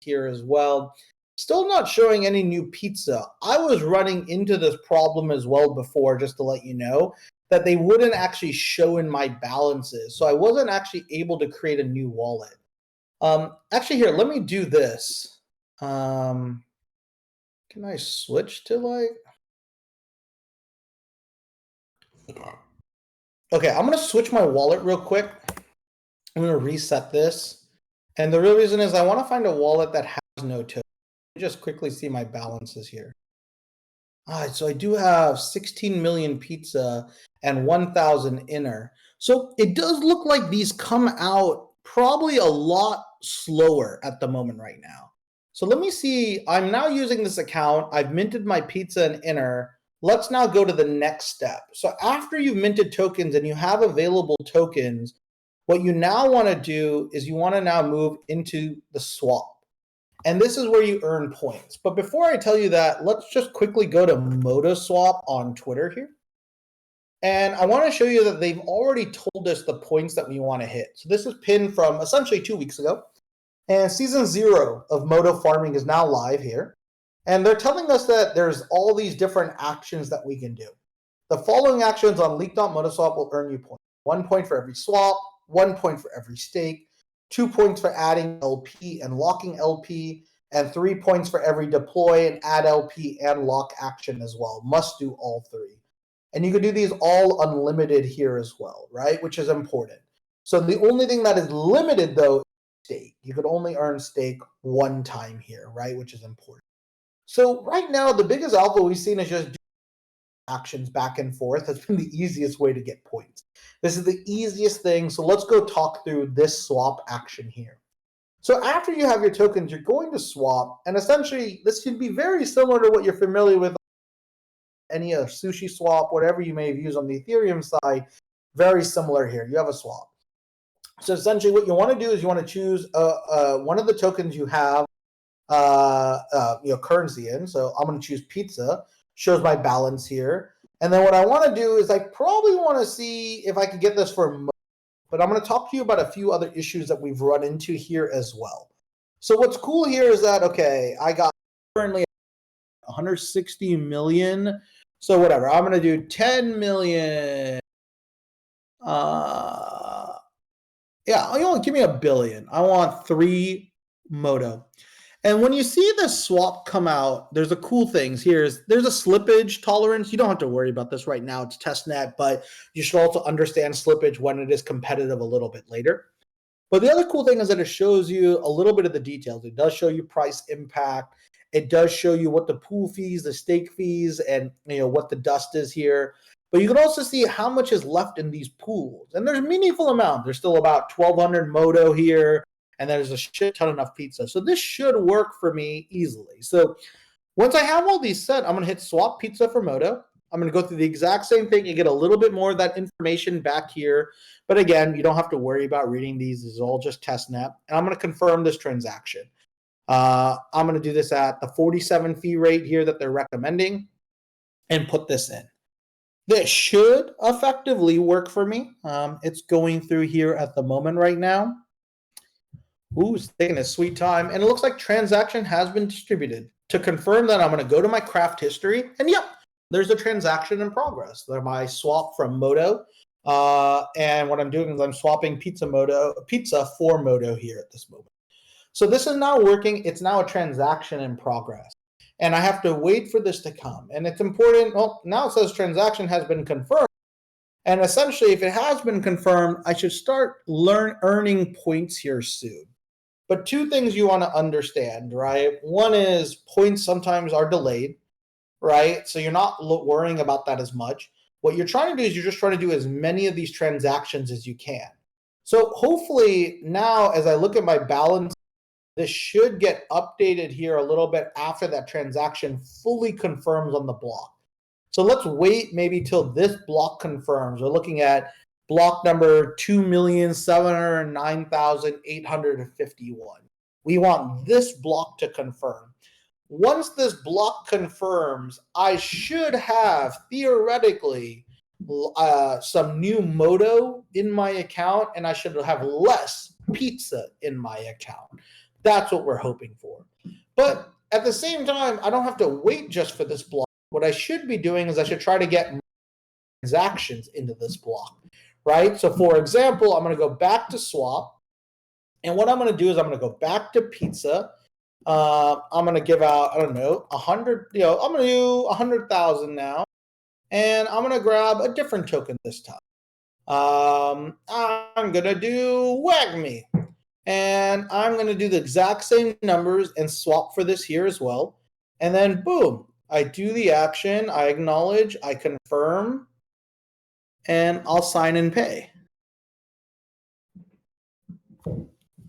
here as well. Still not showing any new pizza. I was running into this problem as well before, just to let you know, that they wouldn't actually show in my balances. So I wasn't actually able to create a new wallet. Actually, here, let me do this. Can I switch to like... Okay, I'm going to switch my wallet real quick. I'm going to reset this. And the real reason is I want to find a wallet that has no token. Just quickly see my balances here. All right, so I do have 16 million pizza and 1,000 inner. So it does look like these come out probably a lot slower at the moment right now. So let me see. I'm now using this account. I've minted my pizza and inner. Let's now go to the next step. So after you've minted tokens and you have available tokens, what you now want to do is you want to now move into the swap. And this is where you earn points. But before I tell you that, let's just quickly go to ModoSwap on Twitter here. And I want to show you that they've already told us the points that we want to hit. So this is pinned from essentially 2 weeks ago. And season 0 of Modo Farming is now live here. And they're telling us that there's all these different actions that we can do. The following actions on Leak.ModoSwap will earn you points. 1 point for every swap, 1 point for every stake, 2 points for adding LP and locking LP, and 3 points for every deploy and add LP and lock action as well. Must do all 3. And you can do these all unlimited here as well, right? Which is important. So the only thing that is limited though is stake. You could only earn stake 1 time here, right? Which is important. So right now, the biggest alpha we've seen is just actions back and forth. Has been the easiest way to get points. This is the easiest thing. So let's go talk through this swap action here. So after you have your tokens, you're going to swap. And essentially, this should be very similar to what you're familiar with any other sushi swap, whatever you may have used on the Ethereum side. Very similar here. You have a swap. So essentially what you want to do is you want to choose one of the tokens you have currency in. So I'm going to choose pizza. Shows my balance here. And then what I want to do is I probably want to see if I could get this for Modo. But I'm going to talk to you about a few other issues that we've run into here as well. So what's cool here is that, okay, I got currently 160 million. So whatever, I'm going to do 10 million. Yeah, you want give me $1 billion. I want 3 Modo. And when you see the swap come out, there's a cool things here. There's a slippage tolerance. You don't have to worry about this right now. It's testnet, but you should also understand slippage when it is competitive a little bit later. But the other cool thing is that it shows you a little bit of the details. It does show you price impact. It does show you what the pool fees, the stake fees, and what the dust is here. But you can also see how much is left in these pools. And there's a meaningful amount. There's still about 1,200 Modo here. And there's a shit ton enough pizza. So this should work for me easily. So once I have all these set, I'm going to hit swap pizza for Modo. I'm going to go through the exact same thing. You get a little bit more of that information back here. But again, you don't have to worry about reading these. This is all just testnet. And I'm going to confirm this transaction. I'm going to do this at the 47 fee rate here that they're recommending and put this in. This should effectively work for me. It's going through here at the moment right now. Ooh, it's taking a sweet time. And it looks like transaction has been distributed. To confirm that, I'm going to go to my craft history. And yep, there's a transaction in progress. There's my swap from Modo. And what I'm doing is I'm swapping pizza for Modo here at this moment. So this is now working. It's now a transaction in progress. And I have to wait for this to come. And it's important. Well, now it says transaction has been confirmed. And essentially, if it has been confirmed, I should start earning points here soon. But 2 things you want to understand, right? One is points sometimes are delayed, right? So you're not worrying about that as much. What you're trying to do is you're just trying to do as many of these transactions as you can. So hopefully now as I look at my balance, this should get updated here a little bit after that transaction fully confirms on the block. So let's wait maybe till this block confirms. We're looking at block number 2,709,851. We want this block to confirm. Once this block confirms, I should have theoretically some new Moto in my account, and I should have less pizza in my account. That's what we're hoping for. But at the same time, I don't have to wait just for this block. What I should be doing is I should try to get transactions into this block, right? So for example, I'm going to go back to swap. And what I'm going to do is I'm going to go back to pizza. I'm going to give out, I don't know, 100, I'm going to do 100,000 now. And I'm going to grab a different token this time. I'm going to do WAGMI. And I'm going to do the exact same numbers and swap for this here as well. And then boom, I do the action, I acknowledge, I confirm, and I'll sign and pay.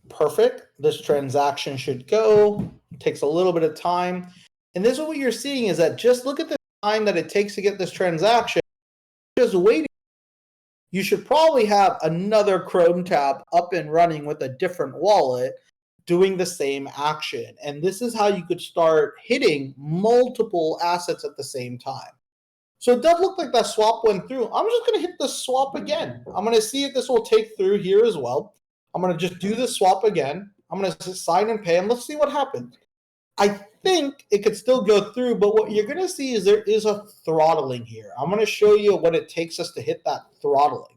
Perfect. This transaction should go. It takes a little bit of time. And this is what you're seeing is that just look at the time that it takes to get this transaction. Just waiting. You should probably have another Chrome tab up and running with a different wallet doing the same action. And this is how you could start hitting multiple assets at the same time. So it does look like that swap went through. I'm just going to hit the swap again. I'm going to see if this will take through here as well. I'm going to just do the swap again. I'm going to sign and pay, and let's see what happens. I think it could still go through, but what you're going to see is there is a throttling here. I'm going to show you what it takes us to hit that throttling.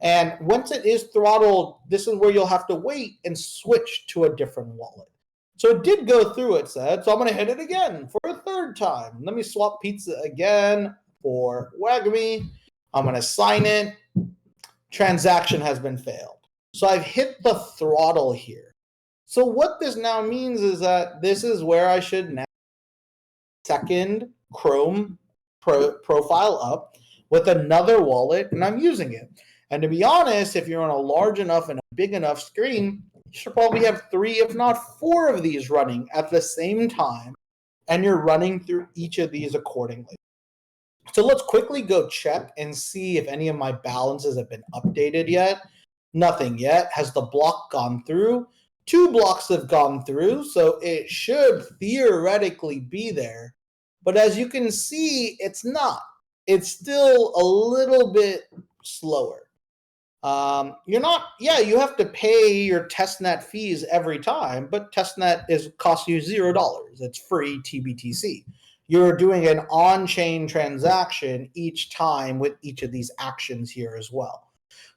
And once it is throttled, this is where you'll have to wait and switch to a different wallet. So it did go through, it said. So I'm going to hit it again for a third time. Let me swap pizza again for WAGMI. I'm going to sign it. Transaction has been failed. So I've hit the throttle here. So what this now means is that this is where I should now second Chrome profile up with another wallet, and I'm using it. And to be honest, if you're on a large enough and a big enough screen, you should probably have 3, if not 4 of these running at the same time, and you're running through each of these accordingly. So let's quickly go check and see if any of my balances have been updated yet. Nothing yet. Has the block gone through? 2 blocks have gone through, so it should theoretically be there. But as you can see, it's not. It's still a little bit slower. You have to pay your testnet fees every time, but testnet costs you $0. It's free TBTC. You're doing an on-chain transaction each time with each of these actions here as well.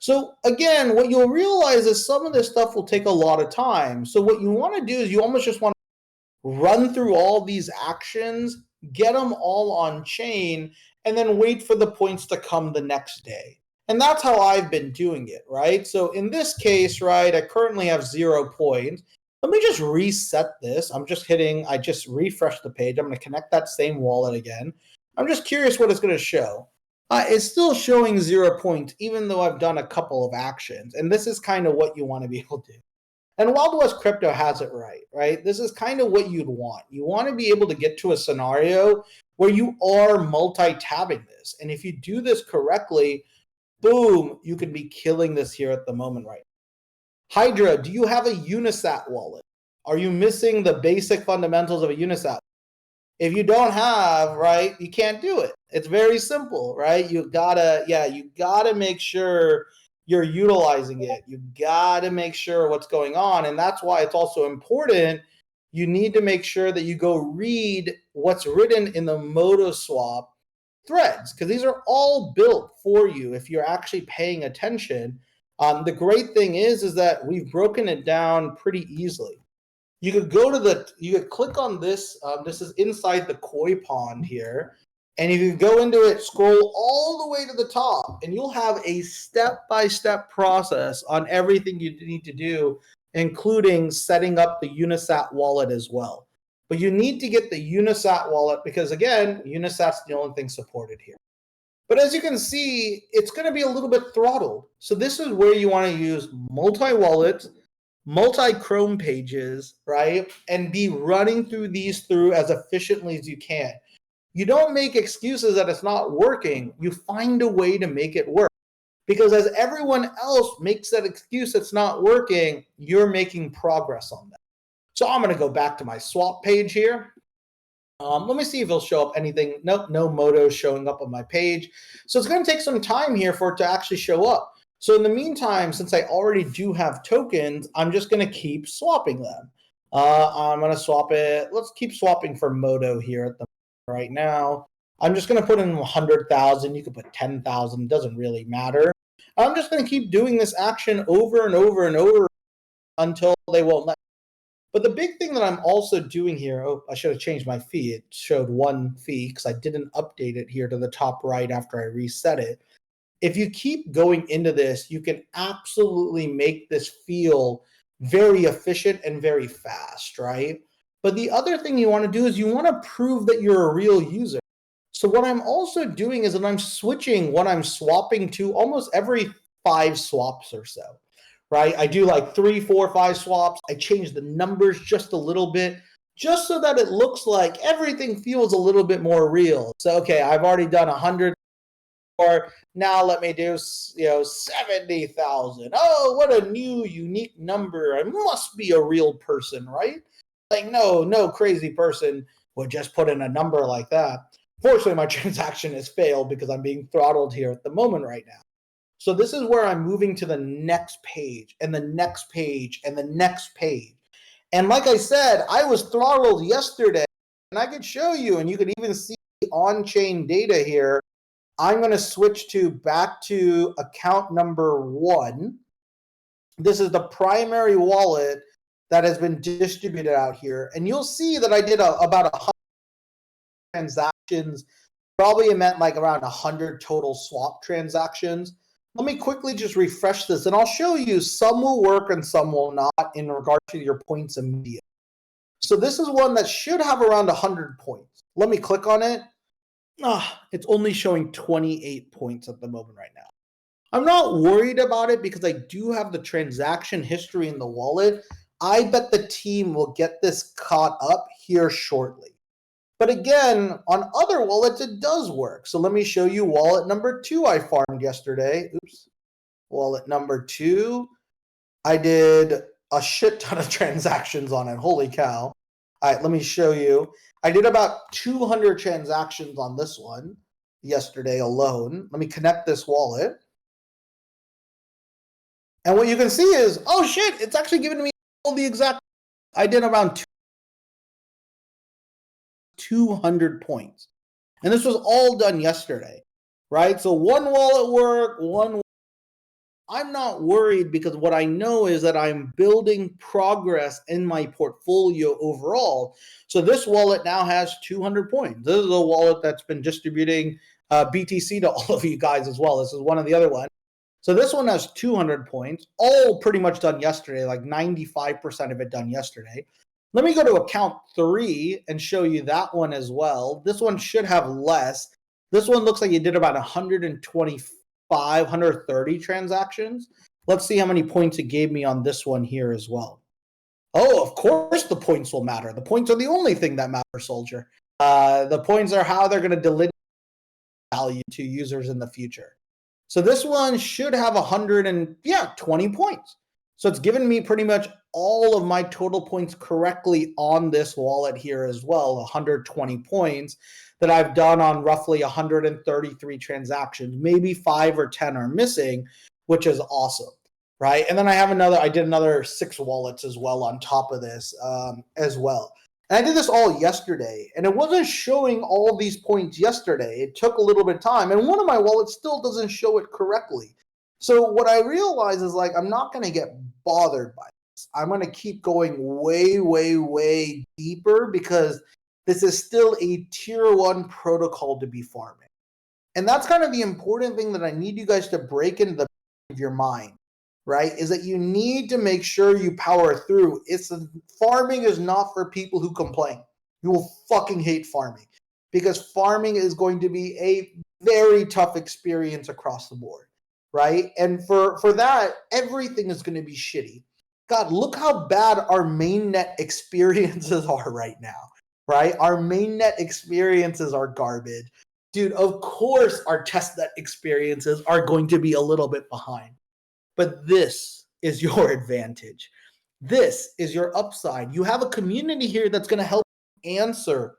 So again, what you'll realize is some of this stuff will take a lot of time. So what you want to do is you almost just want to run through all these actions, get them all on chain, and then wait for the points to come the next day. And that's how I've been doing it, right? So in this case, right, I currently have 0 points. Let me just reset this. I just refreshed the page. I'm going to connect that same wallet again. I'm just curious what it's going to show. It's still showing 0 points, even though I've done a couple of actions. And this is kind of what you want to be able to do. And Wild West Crypto has it right? This is kind of what you'd want. You want to be able to get to a scenario where you are multi-tabbing this. And if you do this correctly, boom, you could be killing this here at the moment right now. Hydra, do you have a Unisat wallet? Are you missing the basic fundamentals of a Unisat? If you don't have, right, you can't do it. It's very simple, right? You gotta make sure you're utilizing it. You gotta make sure what's going on. And that's why it's also important. You need to make sure that you go read what's written in the MotoSwap threads, because these are all built for you if you're actually paying attention. The great thing is that we've broken it down pretty easily. You could click on this. This is inside the koi pond here. And if you go into it, scroll all the way to the top, and you'll have a step-by-step process on everything you need to do, including setting up the Unisat wallet as well. But you need to get the Unisat wallet because, again, Unisat's the only thing supported here. But as you can see, it's going to be a little bit throttled. So this is where you want to use multi-wallets, multi-Chrome pages, right? And be running through these as efficiently as you can. You don't make excuses that it's not working. You find a way to make it work. Because as everyone else makes that excuse it's not working, you're making progress on that. So I'm going to go back to my swap page here. Let me see if it'll show up anything. Nope, no motos showing up on my page. So it's going to take some time here for it to actually show up. So in the meantime, since I already do have tokens, I'm just going to keep swapping them. I'm going to swap it. Let's keep swapping for Moto here at the right now. I'm just going to put in 100,000. You could put 10,000. It doesn't really matter. I'm just going to keep doing this action over and over and over until they won't let. But the big thing that I'm also doing here, oh, I should have changed my fee. It showed one fee because I didn't update it here to the top right after I reset it. If you keep going into this, you can absolutely make this feel very efficient and very fast, right? But the other thing you want to do is you want to prove that you're a real user. So what I'm also doing is that I'm switching what I'm swapping to almost every 5 swaps or so, right? I do like 3, 4, 5 swaps. I change the numbers just a little bit, just so that it looks like everything feels a little bit more real. So, okay, I've already done 100. Or now let me do 70,000. Oh, what a new unique number. I must be a real person, right? Like no crazy person would just put in a number like that. Fortunately, my transaction has failed because I'm being throttled here at the moment right now. So this is where I'm moving to the next page and the next page and the next page. And like I said, I was throttled yesterday, and I could show you, and you could even see on-chain data here. I'm going to switch back to account number 1. This is the primary wallet that has been distributed out here. And you'll see that I did about 100 transactions. Probably it meant like around 100 total swap transactions. Let me quickly just refresh this, and I'll show you some will work and some will not in regard to your points immediate. So this is one that should have around 100 points. Let me click on it. It's only showing 28 points at the moment right now. I'm not worried about it because I do have the transaction history in the wallet. I bet the team will get this caught up here shortly. But again, on other wallets, it does work. So let me show you wallet number 2 I farmed yesterday. Oops. Wallet number 2. I did a shit ton of transactions on it. Holy cow. All right, let me show you. I did about 200 transactions on this one yesterday alone. Let me connect this wallet. And what you can see is, oh shit, it's actually giving me all the exact. I did around 200 points. And this was all done yesterday, right? So one wallet worked, I'm not worried because what I know is that I'm building progress in my portfolio overall. So this wallet now has 200 points. This is a wallet that's been distributing BTC to all of you guys as well. This is one of the other ones. So this one has 200 points, all pretty much done yesterday, like 95% of it done yesterday. Let me go to account 3 and show you that one as well. This one should have less. This one looks like you did about 130 transactions. Let's see how many points it gave me on this one here as well. Oh, of course the points will matter. The points are the only thing that matter, Soldier. The points are how they're going to deliver value to users in the future. So this one should have 120 points. So it's given me pretty much all of my total points correctly on this wallet here as well, 120 points that I've done on roughly 133 transactions. Maybe 5 or 10 are missing, which is awesome, right? And then I did another 6 wallets as well on top of this as well. And I did this all yesterday, and it wasn't showing all these points yesterday. It took a little bit of time, and one of my wallets still doesn't show it correctly. So what I realize is like I'm not going to get bothered by this. I'm going to keep going way, way, way deeper because this is still a tier 1 protocol to be farming. And that's kind of the important thing that I need you guys to break into the back of your mind, right? Is that you need to make sure you power through. Farming is not for people who complain. You will fucking hate farming because farming is going to be a very tough experience across the board, right? And for that, everything is going to be shitty. God, look how bad our mainnet experiences are right now, right? Our mainnet experiences are garbage. Dude, of course our testnet experiences are going to be a little bit behind. But this is your advantage. This is your upside. You have a community here that's going to help answer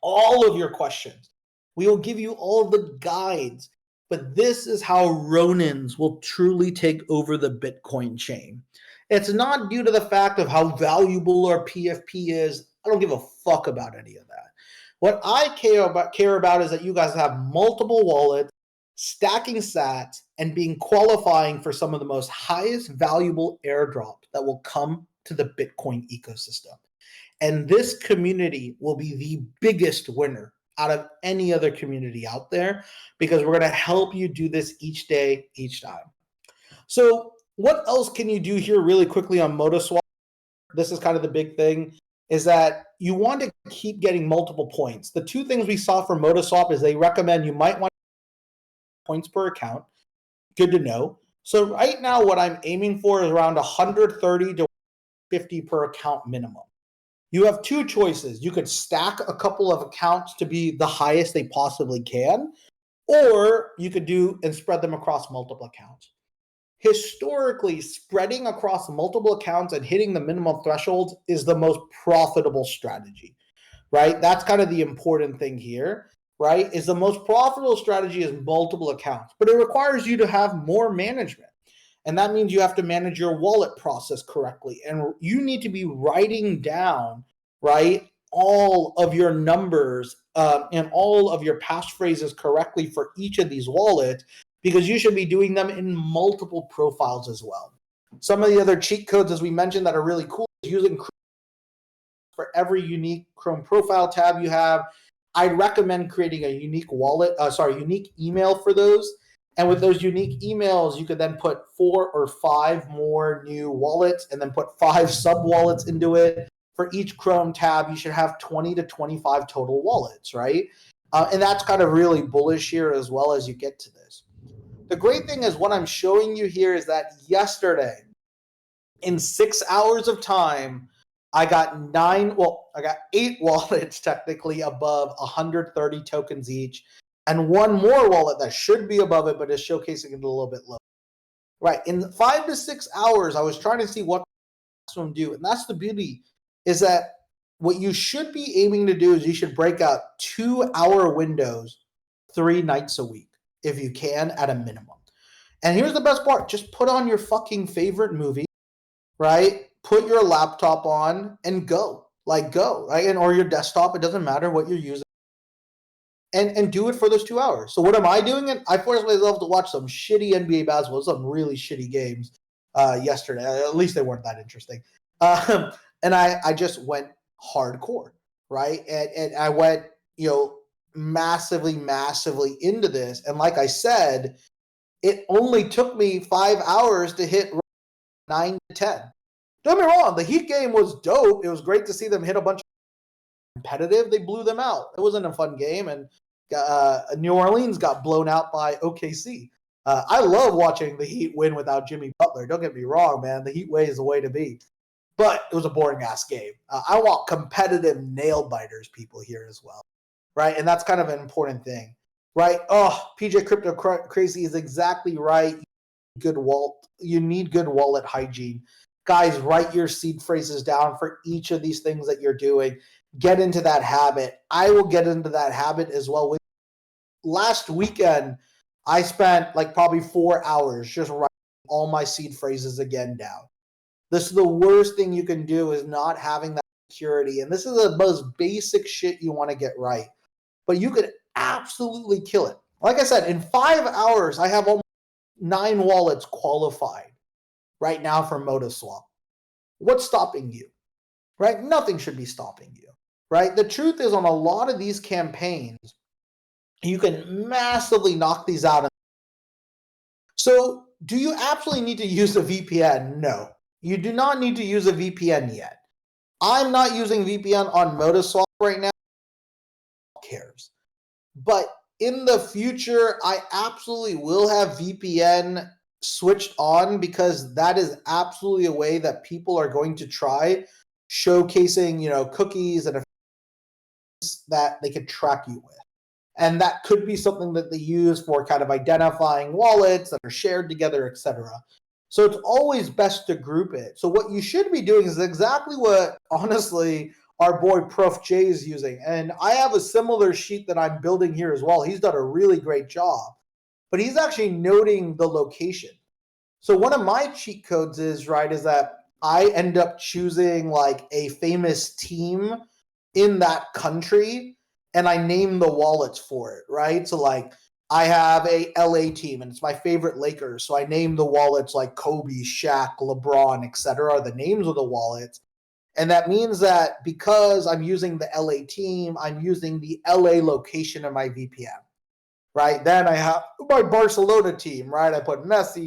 all of your questions. We will give you all the guides. But this is how Ronins will truly take over the Bitcoin chain. It's not due to the fact of how valuable our PFP is. I don't give a fuck about any of that. What I care about is that you guys have multiple wallets, stacking sats, and being qualifying for some of the most highest valuable airdrops that will come to the Bitcoin ecosystem. And this community will be the biggest winner out of any other community out there, because we're going to help you do this each day, each time. So what else can you do here really quickly on ModaSwap? This is kind of the big thing, is that you want to keep getting multiple points. The two things we saw for ModaSwap is they recommend you might want points per account. Good to know. So right now what I'm aiming for is around 130 to 50 per account minimum. You have two choices. You could stack a couple of accounts to be the highest they possibly can, or you could do and spread them across multiple accounts. Historically, spreading across multiple accounts and hitting the minimum thresholds is the most profitable strategy, right? That's kind of the important thing here, right? Is the most profitable strategy is multiple accounts, but it requires you to have more management. And that means you have to manage your wallet process correctly. And you need to be writing down, right, all of your numbers and all of your passphrases correctly for each of these wallets, because you should be doing them in multiple profiles as well. Some of the other cheat codes, as we mentioned, that are really cool is using Chrome for every unique Chrome profile tab you have. I'd recommend creating a unique unique email for those. And with those unique emails, you could then put 4 or 5 more new wallets and then put 5 sub wallets into it. For each Chrome tab, you should have 20 to 25 total wallets, right? And that's kind of really bullish here as well as you get to this. The great thing is what I'm showing you here is that yesterday, in 6 hours of time, I got 8 wallets technically above 130 tokens each, and 1 more wallet that should be above it, but is showcasing it a little bit low. Right, in 5 to 6 hours, I was trying to see what maximum do, and that's the beauty, is that what you should be aiming to do is you should break out 2-hour windows 3 nights a week, if you can, at a minimum. And here's the best part, just put on your fucking favorite movie, right? Put your laptop on and go, right? Or your desktop, it doesn't matter what you're using. And do it for those 2 hours. So what am I doing? I forced myself to watch some shitty NBA basketball, some really shitty games yesterday. At least they weren't that interesting. And I just went hardcore, right? And I went, massively into this. And like I said, it only took me 5 hours to hit 9 to 10. Don't get me wrong, the Heat game was dope. It was great to see them hit a bunch of competitive. They blew them out. It wasn't a fun game, and New Orleans got blown out by OKC. I love watching the Heat win without Jimmy Butler. Don't get me wrong, man. The Heat way is the way to be. But it was a boring-ass game. I want competitive nail-biters people here as well, right? And that's kind of an important thing, right? Oh, PJ Crypto Crazy is exactly right. You need good wallet hygiene. Guys, write your seed phrases down for each of these things that you're doing. Get into that habit. I will get into that habit as well. Last weekend, I spent like probably 4 hours just writing all my seed phrases again down. This is the worst thing you can do, is not having that security. And this is the most basic shit you want to get right. But you could absolutely kill it. Like I said, in 5 hours, I have almost 9 wallets qualified right now for ModaSwap. What's stopping you? Right? Nothing should be stopping you. Right? The truth is, on a lot of these campaigns, you can massively knock these out. So do you absolutely need to use a VPN? No. You do not need to use a VPN yet. I'm not using VPN on ModaSwap right now. Who cares? But in the future, I absolutely will have VPN switched on, because that is absolutely a way that people are going to try showcasing, cookies and that they could track you with. And that could be something that they use for kind of identifying wallets that are shared together, etc. So it's always best to group it. So what you should be doing is exactly what, honestly, our boy Prof J is using. And I have a similar sheet that I'm building here as well. He's done a really great job, but he's actually noting the location. So one of my cheat codes is that I end up choosing like a famous team in that country and I name the wallets for it, right? So like I have a LA team and it's my favorite Lakers. So I name the wallets like Kobe, Shaq, LeBron, etc. are the names of the wallets. And that means that because I'm using the LA team, I'm using the LA location of my VPN, right? Then I have my Barcelona team, right? I put Messi,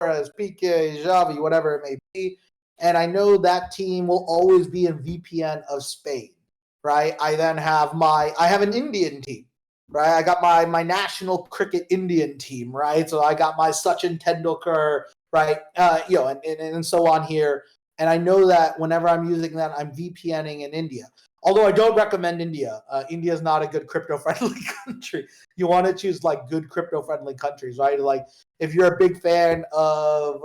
Piqué, Xavi, whatever it may be. And I know that team will always be in VPN of Spain, right? I then have I have an Indian team, right? I got my national cricket Indian team, right? So I got my Sachin Tendulkar, right? And so on here. And I know that whenever I'm using that, I'm VPNing in India. Although I don't recommend India. India is not a good crypto-friendly country. You want to choose like good crypto-friendly countries, right? Like if you're a big fan of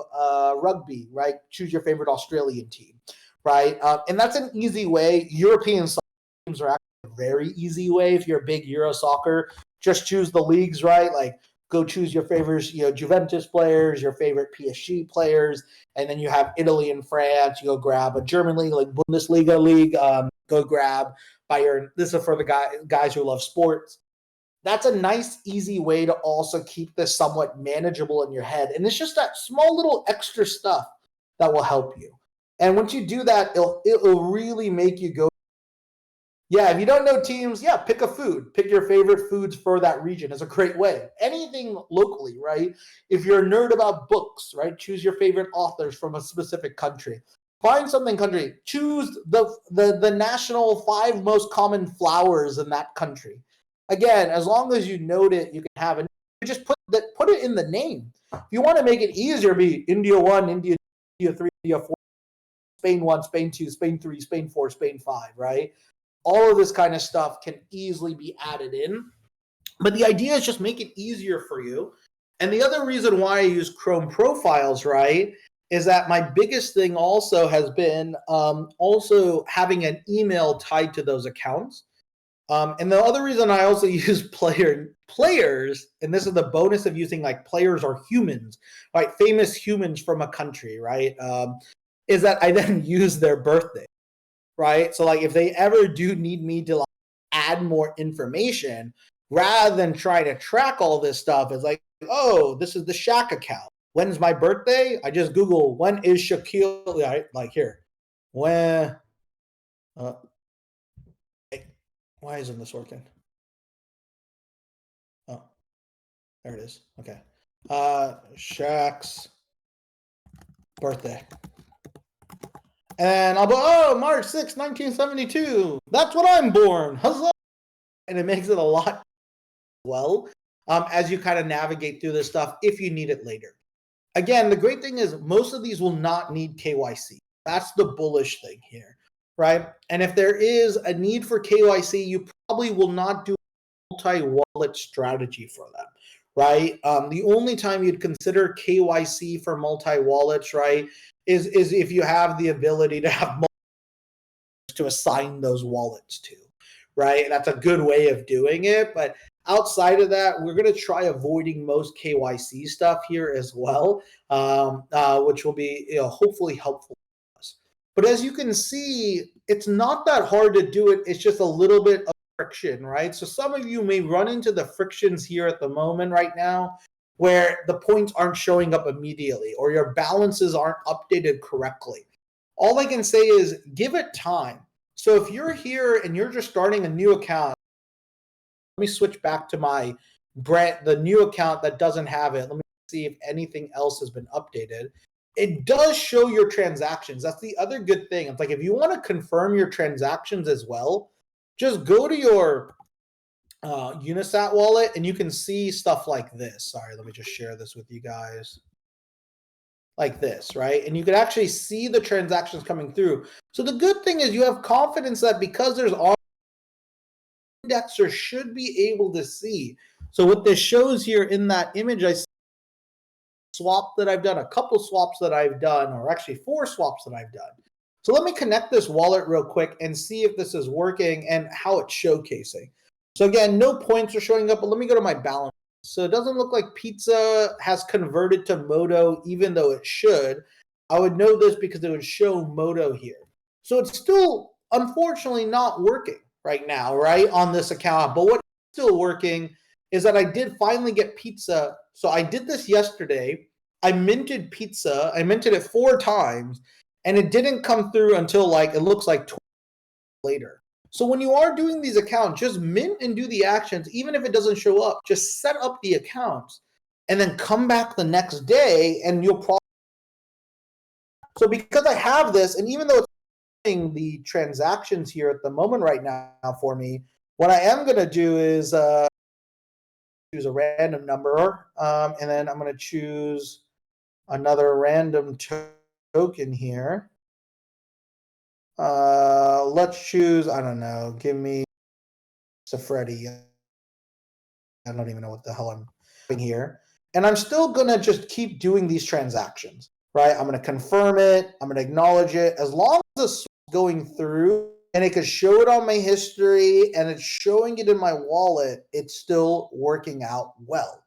rugby, right? Choose your favorite Australian team, right? And that's an easy way. European teams are actually a very easy way. If you're a big Euro soccer, just choose the leagues, right? Like go choose your favorite, Juventus players, your favorite PSG players, and then you have Italy and France. You go grab a German league, like Bundesliga league. Go grab Bayern. This is for the guys who love sports. That's a nice, easy way to also keep this somewhat manageable in your head. And it's just that small little extra stuff that will help you. And once you do that, it'll really make you go. Yeah, if you don't know teams, yeah, pick a food. Pick your favorite foods for that region. It's a great way. Anything locally, right? If you're a nerd about books, right? Choose your favorite authors from a specific country. Find something country. Choose the national 5 most common flowers in that country. Again, as long as you note it, you can have it. You just put it in the name. If you want to make it easier, be India 1, India 2, India 3, India 4, Spain 1, Spain 2, Spain 3, Spain 4, Spain 5, right? All of this kind of stuff can easily be added in. But the idea is just make it easier for you. And the other reason why I use Chrome profiles, right, is that my biggest thing also has been also having an email tied to those accounts. And the other reason I also use players, and this is the bonus of using like players or humans, right, famous humans from a country, right, is that I then use their birthday. Right? So like if they ever do need me to like add more information, rather than try to track all this stuff, it's like, oh, this is the Shaq account. When's my birthday? I just Google when is Shaquille, right? Like here. When why isn't this working? Oh, there it is. Okay. Shaq's birthday. And I'll go, oh, March 6, 1972. That's when I'm born. Huzzah! And it makes it a lot well as you kind of navigate through this stuff if you need it later. Again, the great thing is most of these will not need KYC. That's the bullish thing here, right? And if there is a need for KYC, you probably will not do a multi-wallet strategy for them, right? The only time you'd consider KYC for multi-wallets, right, is if you have the ability to have to assign those wallets to, right? That's a good way of doing it. But outside of that, we're going to try avoiding most KYC stuff here as well, which will be hopefully helpful for us. But as you can see, it's not that hard to do it. It's just a little bit of friction, right? So some of you may run into the frictions here at the moment right now where the points aren't showing up immediately or your balances aren't updated correctly. All I can say is give it time. So if you're here and you're just starting a new account, let me switch back to the new account that doesn't have it. Let me see if anything else has been updated. It does show your transactions. That's the other good thing. It's like if you want to confirm your transactions as well, just go to your Unisat wallet and you can see stuff like this. Sorry, let me just share this with you guys. Like this, right? And you can actually see the transactions coming through. So the good thing is you have confidence that because there's indexer should be able to see. So what this shows here in that image, I see swap that I've done, a couple swaps that I've done, or actually 4 swaps that I've done. So let me connect this wallet real quick and see if this is working and how it's showcasing. So again, no points are showing up, but let me go to my balance. So it doesn't look like Pizza has converted to Modo, even though it should. I would know this because it would show Modo here. So it's still, unfortunately, not working right now, right, on this account. But what's still working is that I did finally get Pizza. So I did this yesterday. I minted Pizza. I minted it 4 times, and it didn't come through until like it looks like 20 later. So when you are doing these accounts, just mint and do the actions, even if it doesn't show up. Just set up the accounts and then come back the next day, and you'll probably. So because I have this, and even though it's doing the transactions here at the moment right now for me, what I am going to do is choose a random number, and then I'm going to choose another random token here. Let's choose, I don't know, give me Safredi. I don't even know what the hell I'm doing here. And I'm still going to just keep doing these transactions, right? I'm going to confirm it. I'm going to acknowledge it. As long as it's going through and it can show it on my history and it's showing it in my wallet, it's still working out well.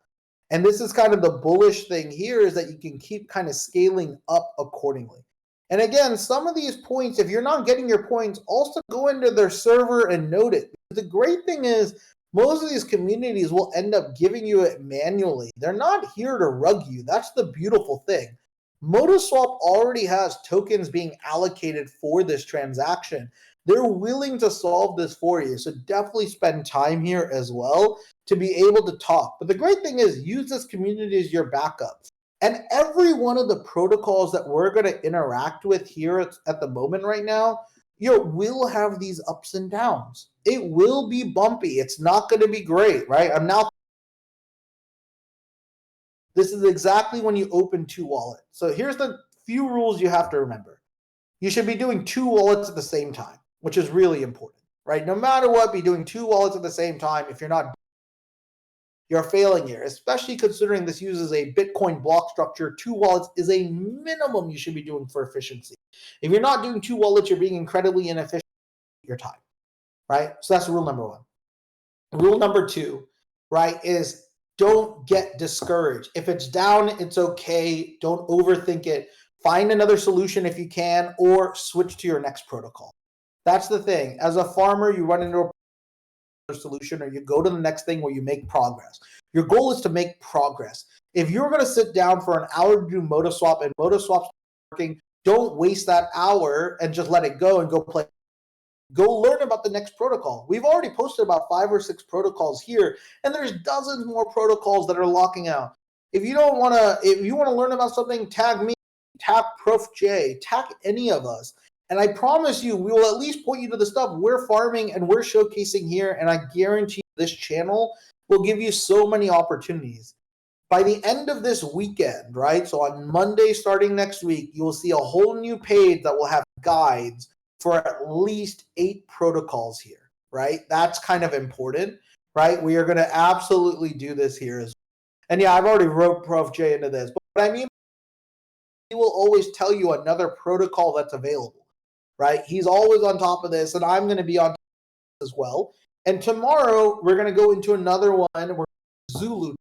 And this is kind of the bullish thing here, is that you can keep kind of scaling up accordingly. And again, some of these points, if you're not getting your points, also go into their server and note it. The great thing is most of these communities will end up giving you it manually. They're not here to rug you. That's the beautiful thing. ModoSwap already has tokens being allocated for this transaction. They're willing to solve this for you. So definitely spend time here as well to be able to talk. But the great thing is, use this community as your backup. And every one of the protocols that we're going to interact with here at the moment right now, will have these ups and downs. It will be bumpy. It's not going to be great, right? This is exactly when you open 2 wallets. So here's the few rules you have to remember. You should be doing 2 wallets at the same time, which is really important, right? No matter what, be doing 2 wallets at the same time. If you're failing here, especially considering this uses a Bitcoin block structure. 2 wallets is a minimum you should be doing for efficiency. If you're not doing 2 wallets, you're being incredibly inefficient with your time, right? So that's rule number 1. Rule number 2, right, is don't get discouraged. If it's down, it's okay. Don't overthink it. Find another solution if you can, or switch to your next protocol. That's the thing. As a farmer, you run into a solution, or you go to the next thing where you make progress. Your goal is to make progress. If you're going to sit down for an hour to do ModoSwap and ModoSwap's working, don't waste that hour and just let it go and go play. Go learn about the next protocol. We've already posted about 5 or 6 protocols here, and there's dozens more protocols that are locking out. If you want to learn about something, tag me, tag Prof J, tag any of us. And I promise you, we will at least point you to the stuff we're farming and we're showcasing here. And I guarantee this channel will give you so many opportunities. By the end of this weekend, right? So on Monday, starting next week, you will see a whole new page that will have guides for at least 8 protocols here, right? That's kind of important, right? We are going to absolutely do this here as well. And yeah, I've already wrote Prof J into this, but what I mean, he will always tell you another protocol that's available, right? He's always on top of this, and I'm going to be on top of this as well. And tomorrow, we're going to go into another one. We're Zulu.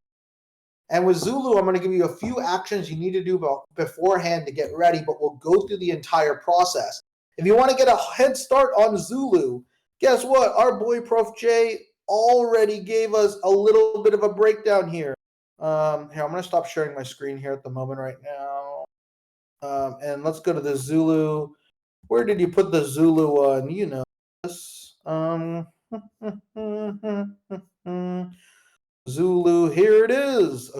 And with Zulu, I'm going to give you a few actions you need to do beforehand to get ready, but we'll go through the entire process. If you want to get a head start on Zulu, guess what? Our boy Prof J already gave us a little bit of a breakdown here. Here, I'm going to stop sharing my screen here at the moment right now. And let's go to the Zulu. Where did you put the Zulu one? You know this. Zulu, here it is.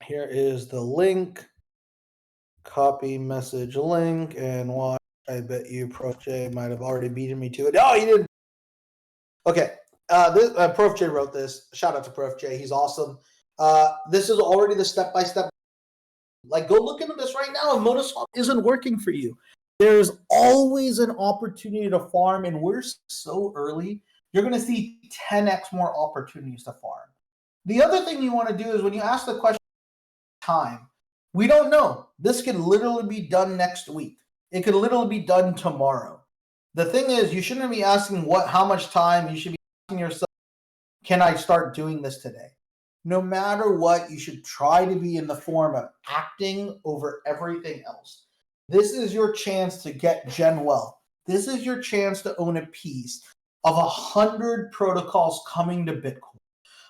Here is the link. Copy message link, and watch. I bet you Prof J might have already beaten me to it. No, he didn't. Okay. Prof J wrote this. Shout out to Prof J. He's awesome. This is already the step-by-step. Like, go look into this right now. If ModoSwap isn't working for you, there's always an opportunity to farm, and we're so early. You're going to see 10x more opportunities to farm. The other thing you want to do is when you ask the question, time, we don't know. This could literally be done next week. It could literally be done tomorrow. The thing is, you shouldn't be asking how much time. You should be asking yourself, can I start doing this today? No matter what, you should try to be in the form of acting over everything else. This is your chance to get Gen Wealth. This is your chance to own a piece of 100 protocols coming to Bitcoin.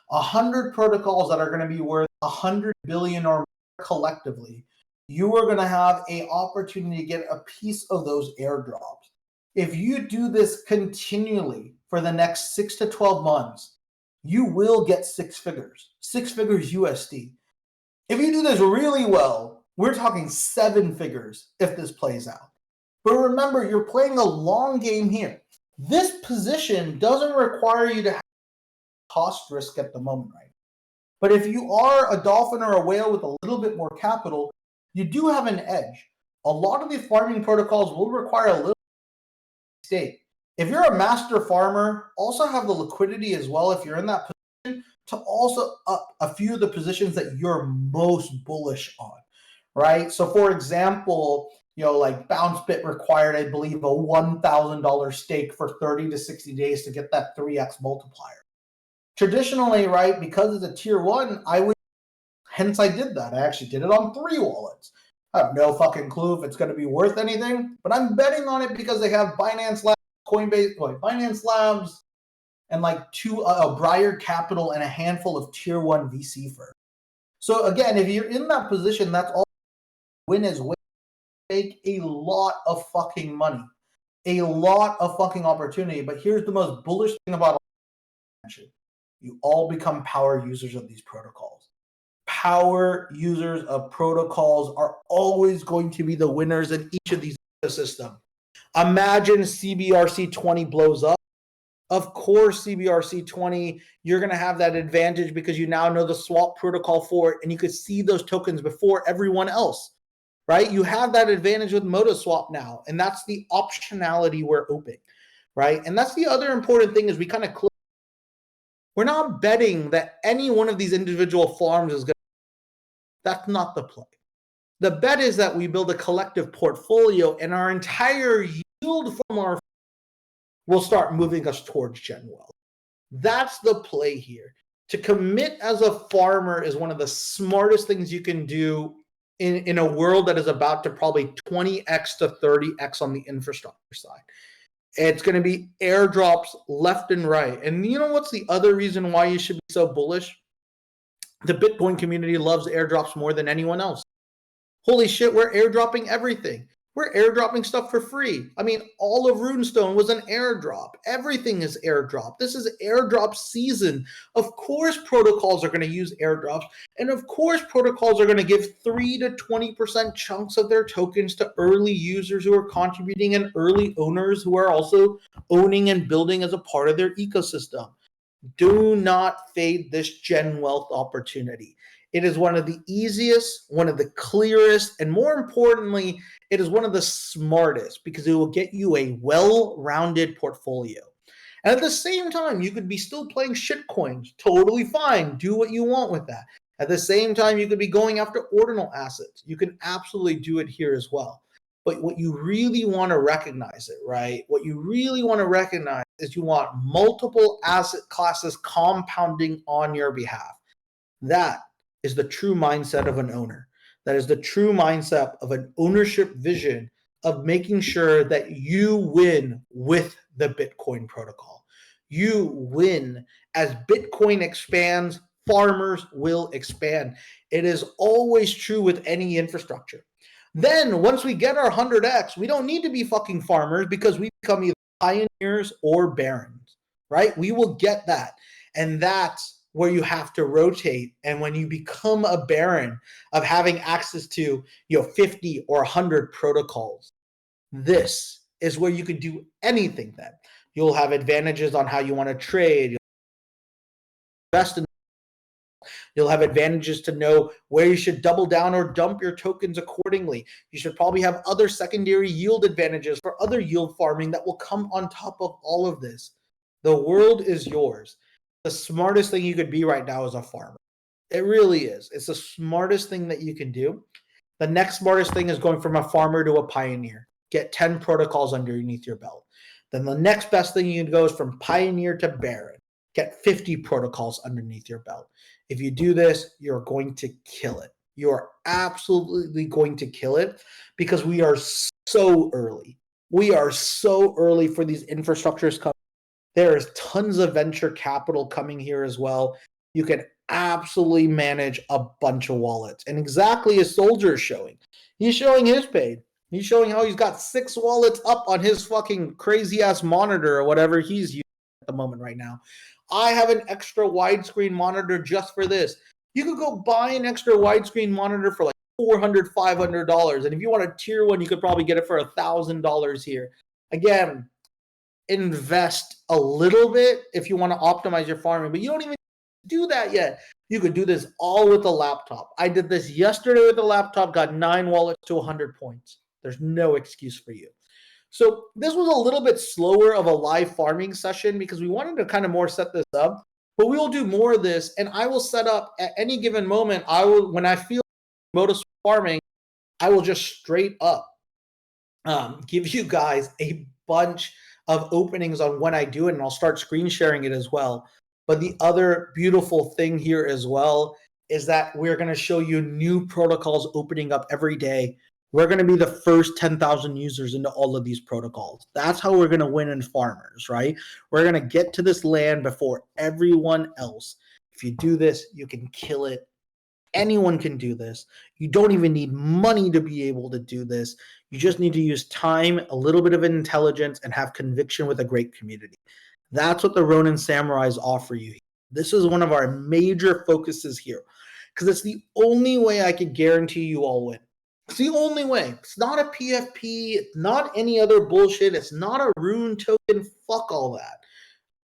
100 protocols that are going to be worth 100 billion or more collectively. You are going to have an opportunity to get a piece of those airdrops. If you do this continually for the next 6 to 12 months, you will get six figures USD. If you do this really well, we're talking 7 figures if this plays out. But remember, you're playing a long game here. This position doesn't require you to have cost risk at the moment, right? But if you are a dolphin or a whale with a little bit more capital, you do have an edge. A lot of the farming protocols will require a little stake. If you're a master farmer, also have the liquidity as well if you're in that position to also up a few of the positions that you're most bullish on, right? So for example, like BounceBit required, I believe, a $1,000 stake for 30 to 60 days to get that 3x multiplier. Traditionally, right, because it's a tier one, hence I did that. I actually did it on 3 wallets. I have no fucking clue if it's going to be worth anything, but I'm betting on it because they have Binance Labs, Binance Labs, and like 2 Briar Capital and a handful of tier 1 VC firms. So again, if you're in that position, that's all. Win is win. Make a lot of fucking money, a lot of fucking opportunity. But here's the most bullish thing about it: you all become power users of these protocols. Power users of protocols are always going to be the winners in each of these ecosystems. Imagine CBRC20 blows up. Of course, CBRC20, you're going to have that advantage because you now know the swap protocol for it, and you could see those tokens before everyone else, right? You have that advantage with MotoSwap now, and that's the optionality we're opening, right? And that's the other important thing is we're not betting that any one of these individual farms is going to. That's not the play. The bet is that we build a collective portfolio and our entire yield from our will start moving us towards Gen Wealth. That's the play here. To commit as a farmer is one of the smartest things you can do in a world that is about to probably 20x to 30x on the infrastructure side. It's going to be airdrops left and right. And you know what's the other reason why you should be so bullish? The Bitcoin community loves airdrops more than anyone else. Holy shit, we're airdropping everything. We're airdropping stuff for free. I mean, all of Runestone was an airdrop. Everything is airdrop. This is airdrop season. Of course, protocols are going to use airdrops. And of course, protocols are going to give 3 to 20% chunks of their tokens to early users who are contributing and early owners who are also owning and building as a part of their ecosystem. Do not fade this Gen Wealth opportunity. It is one of the easiest, one of the clearest, and more importantly, it is one of the smartest because it will get you a well-rounded portfolio. And at the same time, you could be still playing shitcoins, totally fine. Do what you want with that. At the same time, you could be going after ordinal assets. You can absolutely do it here as well. But what you really want to recognize it, right? What you really want to recognize is you want multiple asset classes compounding on your behalf. That is the true mindset of an owner. That is the true mindset of an ownership vision of making sure that you win with the Bitcoin protocol. You win. As Bitcoin expands, farmers will expand. It is always true with any infrastructure. Then once we get our 100x, we don't need to be fucking farmers because we become either pioneers or barons, right? We will get that. And that's where you have to rotate. And when you become a baron of having access to 50 or 100 protocols, this is where you can do anything then. You'll have advantages on how you want to trade. You'll invest in. You'll have advantages to know where you should double down or dump your tokens accordingly. You should probably have other secondary yield advantages for other yield farming that will come on top of all of this. The world is yours. The smartest thing you could be right now is a farmer. It really is. It's the smartest thing that you can do. The next smartest thing is going from a farmer to a pioneer. get 10 protocols underneath your belt. Then the next best thing you can go is from Pioneer to Baron. Get 50 protocols underneath your belt. If you do this, you're going to kill it. You're absolutely going to kill it because we are so early. We are so early for these infrastructures coming. There is tons of venture capital coming here as well. You can absolutely manage a bunch of wallets. And exactly as Soldier is showing. He's showing his page. He's showing how he's got 6 wallets up on his fucking crazy ass monitor or whatever he's using at the moment right now. I have an extra widescreen monitor just for this. You could go buy an extra widescreen monitor for like $400, $500. And if you want a tier one, you could probably get it for $1,000 here. Again, invest a little bit if you want to optimize your farming, but you don't even do that yet. You could do this all with a laptop. I did this yesterday with a laptop, got 9 wallets to 100 points. There's no excuse for you. So this was a little bit slower of a live farming session because we wanted to kind of more set this up, but we will do more of this, and I will set up at any given moment. When I feel Modus farming, I will just straight up give you guys a bunch of openings on when I do it, and I'll start screen sharing it as well. But the other beautiful thing here as well is that we're going to show you new protocols opening up every day. We're going to be the first 10,000 users into all of these protocols. That's how we're going to win in farmers, right? We're going to get to this land before everyone else. If you do this, you can kill it. Anyone can do this. You don't even need money to be able to do this. You just need to use time, a little bit of intelligence, and have conviction with a great community. That's what the Ronin Samurais offer you. This is one of our major focuses here because it's the only way I can guarantee you all win. It's the only way. It's not a PFP. It's not any other bullshit. It's not a rune token. Fuck all that.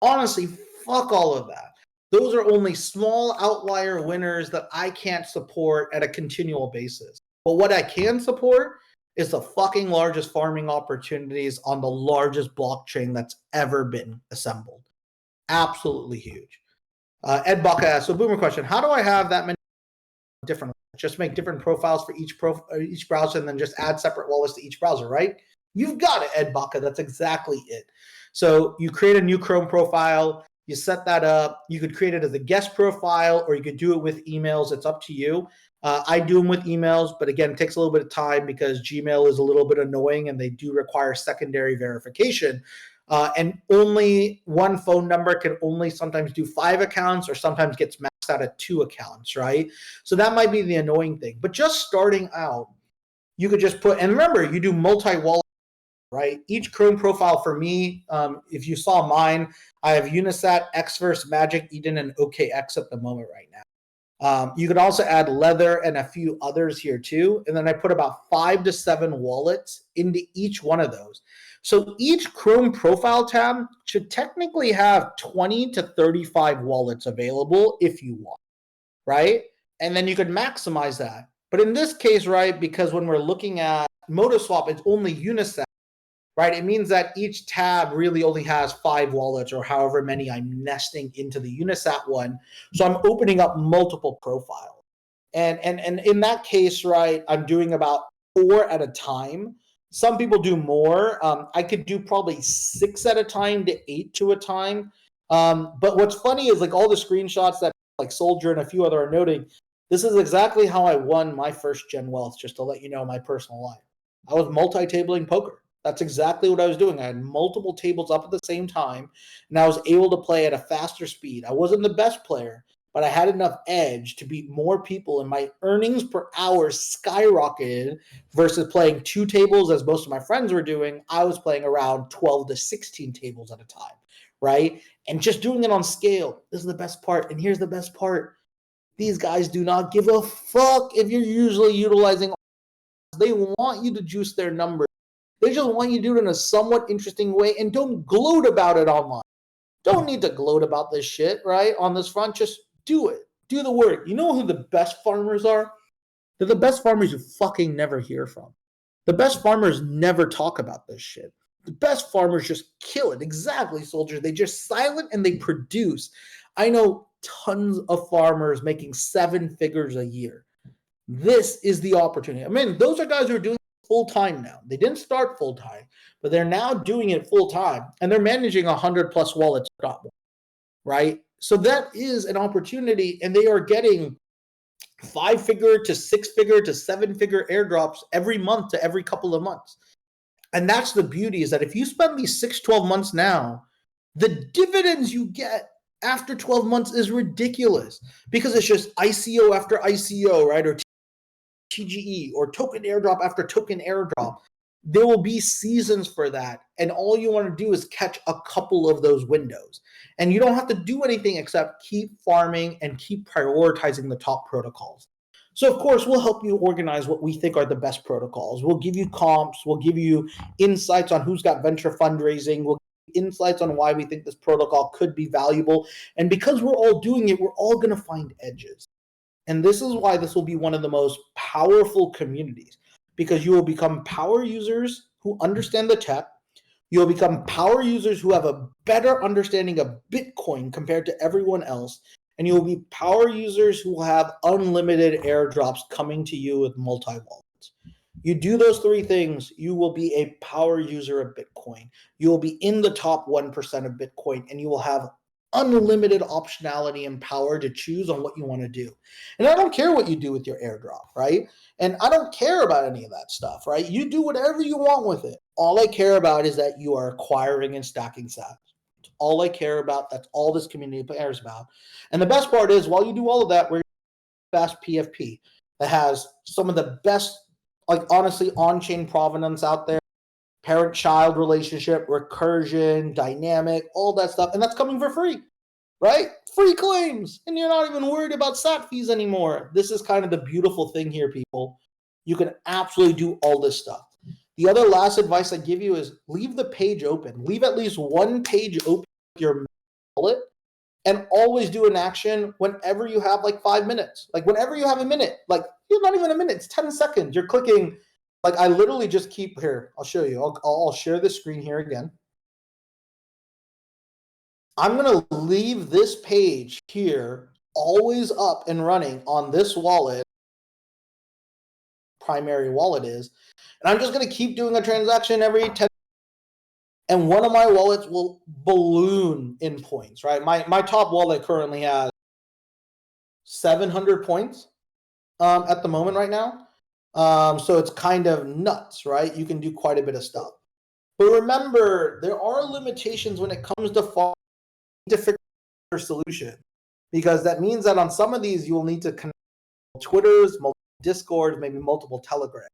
Honestly, fuck all of that. Those are only small outlier winners that I can't support at a continual basis. But what I can support is the fucking largest farming opportunities on the largest blockchain that's ever been assembled. Absolutely huge. Ed Bucka asks, so boomer question, how do I have that many different, just make different profiles for each browser and then just add separate wallets to each browser, right? You've got it, Ed Bucka. That's exactly it. So you create a new Chrome profile, you set that up. You could create it as a guest profile, or you could do it with emails. It's up to you. I do them with emails, but again, it takes a little bit of time because Gmail is a little bit annoying and they do require secondary verification. And only one phone number can only sometimes do 5 accounts or sometimes gets maxed out at 2 accounts, right? So that might be the annoying thing. But just starting out, you could just put, and remember, you do multi-wallet, right? Each Chrome profile for me, if you saw mine, I have Unisat, Xverse, Magic Eden, and OKX at the moment right now. You could also add Leather and a few others here too. And then I put about 5 to 7 wallets into each one of those. So each Chrome profile tab should technically have 20 to 35 wallets available if you want, right? And then you could maximize that. But in this case, right, because when we're looking at MotoSwap, it's only Unisat, right? It means that each tab really only has 5 wallets or however many I'm nesting into the Unisat one. So I'm opening up multiple profiles. And in that case, right, I'm doing about 4 at a time. Some people do more. I could do probably 6 at a time to 8 to a time. But what's funny is like all the screenshots that like Soldier and a few other are noting, this is exactly how I won my first gen wealth, just to let you know my personal life. I was multi-tabling poker. That's exactly what I was doing. I had multiple tables up at the same time, and I was able to play at a faster speed. I wasn't the best player, but I had enough edge to beat more people, and my earnings per hour skyrocketed versus playing 2 tables as most of my friends were doing. I was playing around 12 to 16 tables at a time, right? And just doing it on scale. This is the best part, and here's the best part. These guys do not give a fuck if you're usually utilizing. They want you to juice their numbers. They just want you to do it in a somewhat interesting way, and don't gloat about it online. Don't need to gloat about this shit, right? On this front, just do it. Do the work. You know who the best farmers are? They're the best farmers you fucking never hear from. The best farmers never talk about this shit. The best farmers just kill it. Exactly, Soldier. They just silent and they produce. I know tons of farmers making 7 figures a year. This is the opportunity. I mean, those are guys who are doing full-time now. They didn't start full-time, but they're now doing it full-time, and they're managing 100 plus wallets, right? So that is an opportunity, and they are getting 5-figure to 6-figure to 7-figure airdrops every month to every couple of months. And that's the beauty, is that if you spend these 6-12 months now, the dividends you get after 12 months is ridiculous, because it's just ICO after ICO, right? Or TGE or token airdrop after token airdrop. There will be seasons for that. And all you want to do is catch a couple of those windows. And you don't have to do anything except keep farming and keep prioritizing the top protocols. So, of course, we'll help you organize what we think are the best protocols. We'll give you comps. We'll give you insights on who's got venture fundraising. We'll give you insights on why we think this protocol could be valuable. And because we're all doing it, we're all going to find edges. And this is why this will be one of the most powerful communities, because you will become power users who understand the tech. You'll become power users who have a better understanding of Bitcoin compared to everyone else. And you will be power users who will have unlimited airdrops coming to you with multi-wallets. You do those three things, you will be a power user of Bitcoin. You will be in the top 1% of Bitcoin, and you will have unlimited optionality and power to choose on what you want to do. And I don't care what you do with your airdrop, right? And I don't care about any of that stuff, right? You do whatever you want with it. All I care about is that you are acquiring and stacking sats. All I care about. That's all this community cares about. And the best part is, while you do all of that, we're fast PFP that has some of the best, like honestly, on-chain provenance out there. Parent-child relationship, recursion, dynamic, all that stuff. And that's coming for free, right? Free claims. And you're not even worried about SAT fees anymore. This is kind of the beautiful thing here, people. You can absolutely do all this stuff. The other last advice I give you is leave the page open. Leave at least one page open with your wallet, and always do an action whenever you have like 5 minutes. Like whenever you have a minute, like it's not even a minute, it's 10 seconds. You're clicking. Like I literally just keep here. I'll show you. I'll share the screen here again. I'm going to leave this page here always up and running on this wallet. Primary wallet is. And I'm just going to keep doing a transaction every 10. And one of my wallets will balloon in points, right? My top wallet currently has 700 points at the moment right now. So it's kind of nuts, right? You can do quite a bit of stuff. But remember, there are limitations when it comes to farming to figure out your solution, because that means that on some of these, you will need to connect Twitters, multiple Discords, maybe multiple Telegrams.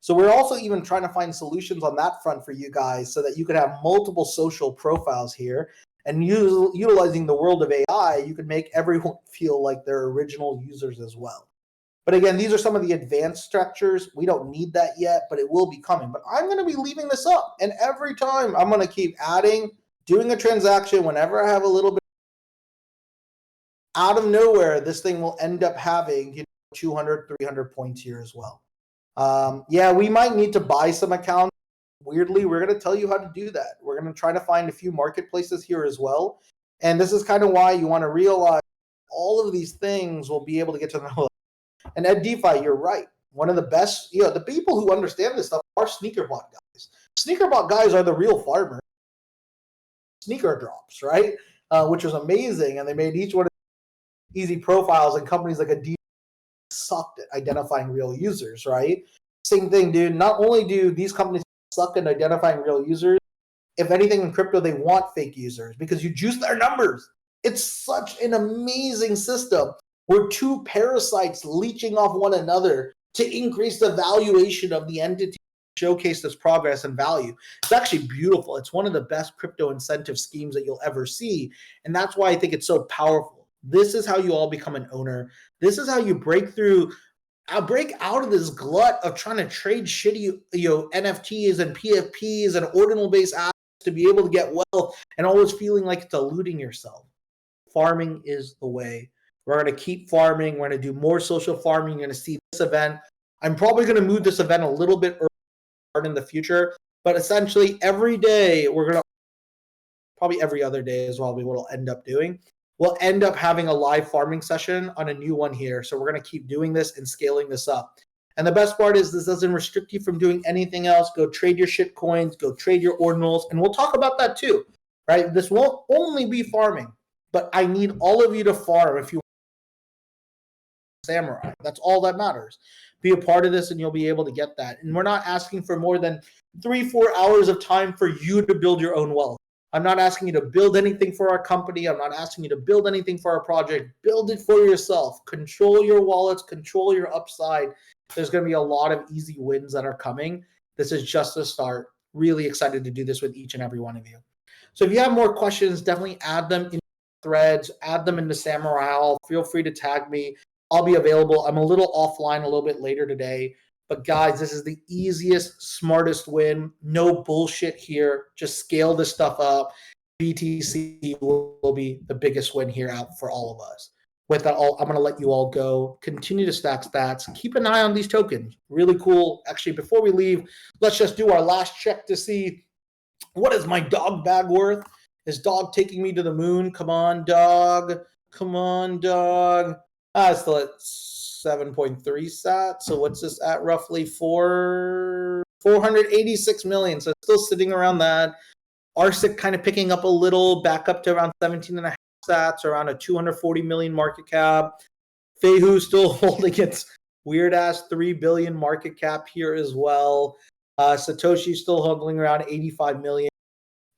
So we're also even trying to find solutions on that front for you guys so that you could have multiple social profiles here. And utilizing the world of AI, you can make everyone feel like they're original users as well. But again, these are some of the advanced structures. We don't need that yet, but it will be coming. But I'm going to be leaving this up. And every time I'm going to keep adding, doing a transaction whenever I have a little bit. Out of nowhere, this thing will end up having 200, 300 points here as well. Yeah, we might need to buy some accounts. Weirdly, we're going to tell you how to do that. We're going to try to find a few marketplaces here as well. And this is kind of why you want to realize all of these things will be able to get to know. And at DeFi, you're right. One of the best, the people who understand this stuff are SneakerBot guys. SneakerBot guys are the real farmers. Sneaker drops, right? Which was amazing. And they made each one of easy profiles, and companies like a DeFi sucked at identifying real users, right? Same thing, dude. Not only do these companies suck at identifying real users, if anything in crypto, they want fake users because you juice their numbers. It's such an amazing system. We're two parasites leeching off one another to increase the valuation of the entity, showcase this progress and value. It's actually beautiful. It's one of the best crypto incentive schemes that you'll ever see. And that's why I think it's so powerful. This is how you all become an owner. This is how you break out of this glut of trying to trade shitty NFTs and PFPs and ordinal-based assets to be able to get wealth and always feeling like it's eluding yourself. Farming is the way. We're going to keep farming. We're going to do more social farming. You're going to see this event. I'm probably going to move this event a little bit earlier in the future, but essentially every day we're going to, probably every other day as well, we will end up doing. We'll end up having a live farming session on a new one here. So we're going to keep doing this and scaling this up. And the best part is this doesn't restrict you from doing anything else. Go trade your shit coins, go trade your ordinals, and we'll talk about that too, right? This won't only be farming, but I need all of you to farm if you samurai. That's all that matters. Be a part of this and you'll be able to get that. And we're not asking for more than 3-4 hours of time for you to build your own wealth. I'm not asking you to build anything for our company. I'm not asking you to build anything for our project. Build it for yourself. Control your wallets. Control your upside. There's going to be a lot of easy wins that are coming. This is just a start. Really excited to do this with each and every one of you. So if you have more questions, definitely add them in threads. Add them into Samurai Owl. Feel free to tag me. I'll be available. I'm a little offline a little bit later today. But guys, this is the easiest, smartest win. No bullshit here. Just scale this stuff up. BTC will be the biggest win here out for all of us. With that, I'm going to let you all go. Continue to stack stats. Keep an eye on these tokens. Really cool. Actually, before we leave, let's just do our last check to see what is my dog bag worth. Is dog taking me to the moon? Come on, dog. Come on, dog. It's still at 7.3 sat. So what's this at roughly? 486 million. So it's still sitting around that. Arctic kind of picking up a little, back up to around 17.5 sats, around a 240 million market cap. Feihu still holding its weird ass 3 billion market cap here as well. Satoshi still holding around 85 million.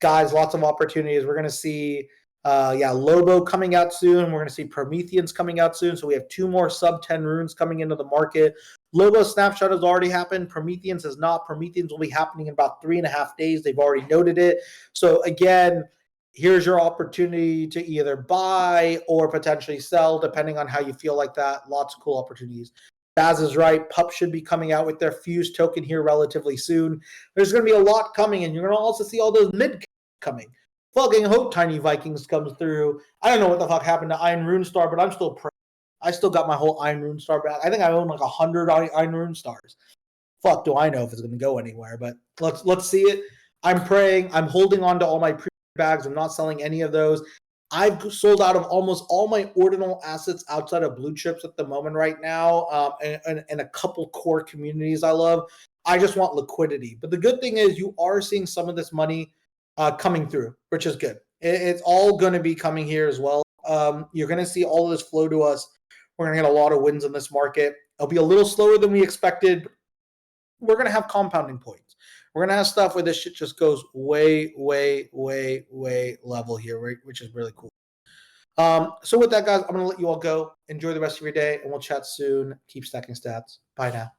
Guys, lots of opportunities. We're going to see Lobo coming out soon. We're going to see Prometheans coming out soon. So we have 2 more sub 10 runes coming into the market. Lobo snapshot has already happened. Prometheans has not. Prometheans will be happening in about 3.5 days. They've already noted it. So again, here's your opportunity to either buy or potentially sell, depending on how you feel like that. Lots of cool opportunities. Baz is right. Pup should be coming out with their Fuse token here relatively soon. There's going to be a lot coming, and you're going to also see all those mid coming. Fucking hope Tiny Vikings comes through. I don't know what the fuck happened to Iron Rune Star, but I'm still praying. I still got my whole Iron Rune Star back. I think I own like 100 Iron Rune Stars. Fuck, do I know if it's going to go anywhere? But let's see it. I'm praying. I'm holding on to all my bags. I'm not selling any of those. I've sold out of almost all my ordinal assets outside of blue chips at the moment right now, and a couple core communities I love. I just want liquidity. But the good thing is you are seeing some of this money coming through, which is good. It's all going to be coming here as well. You're going to see all of this flow to us. We're going to get a lot of wins in this market. It'll be a little slower than we expected. We're going to have compounding points. We're going to have stuff where this shit just goes way, way, way, way level here, which is really cool. So with that, guys, I'm going to let you all go. Enjoy the rest of your day, and we'll chat soon. Keep stacking stats. Bye now.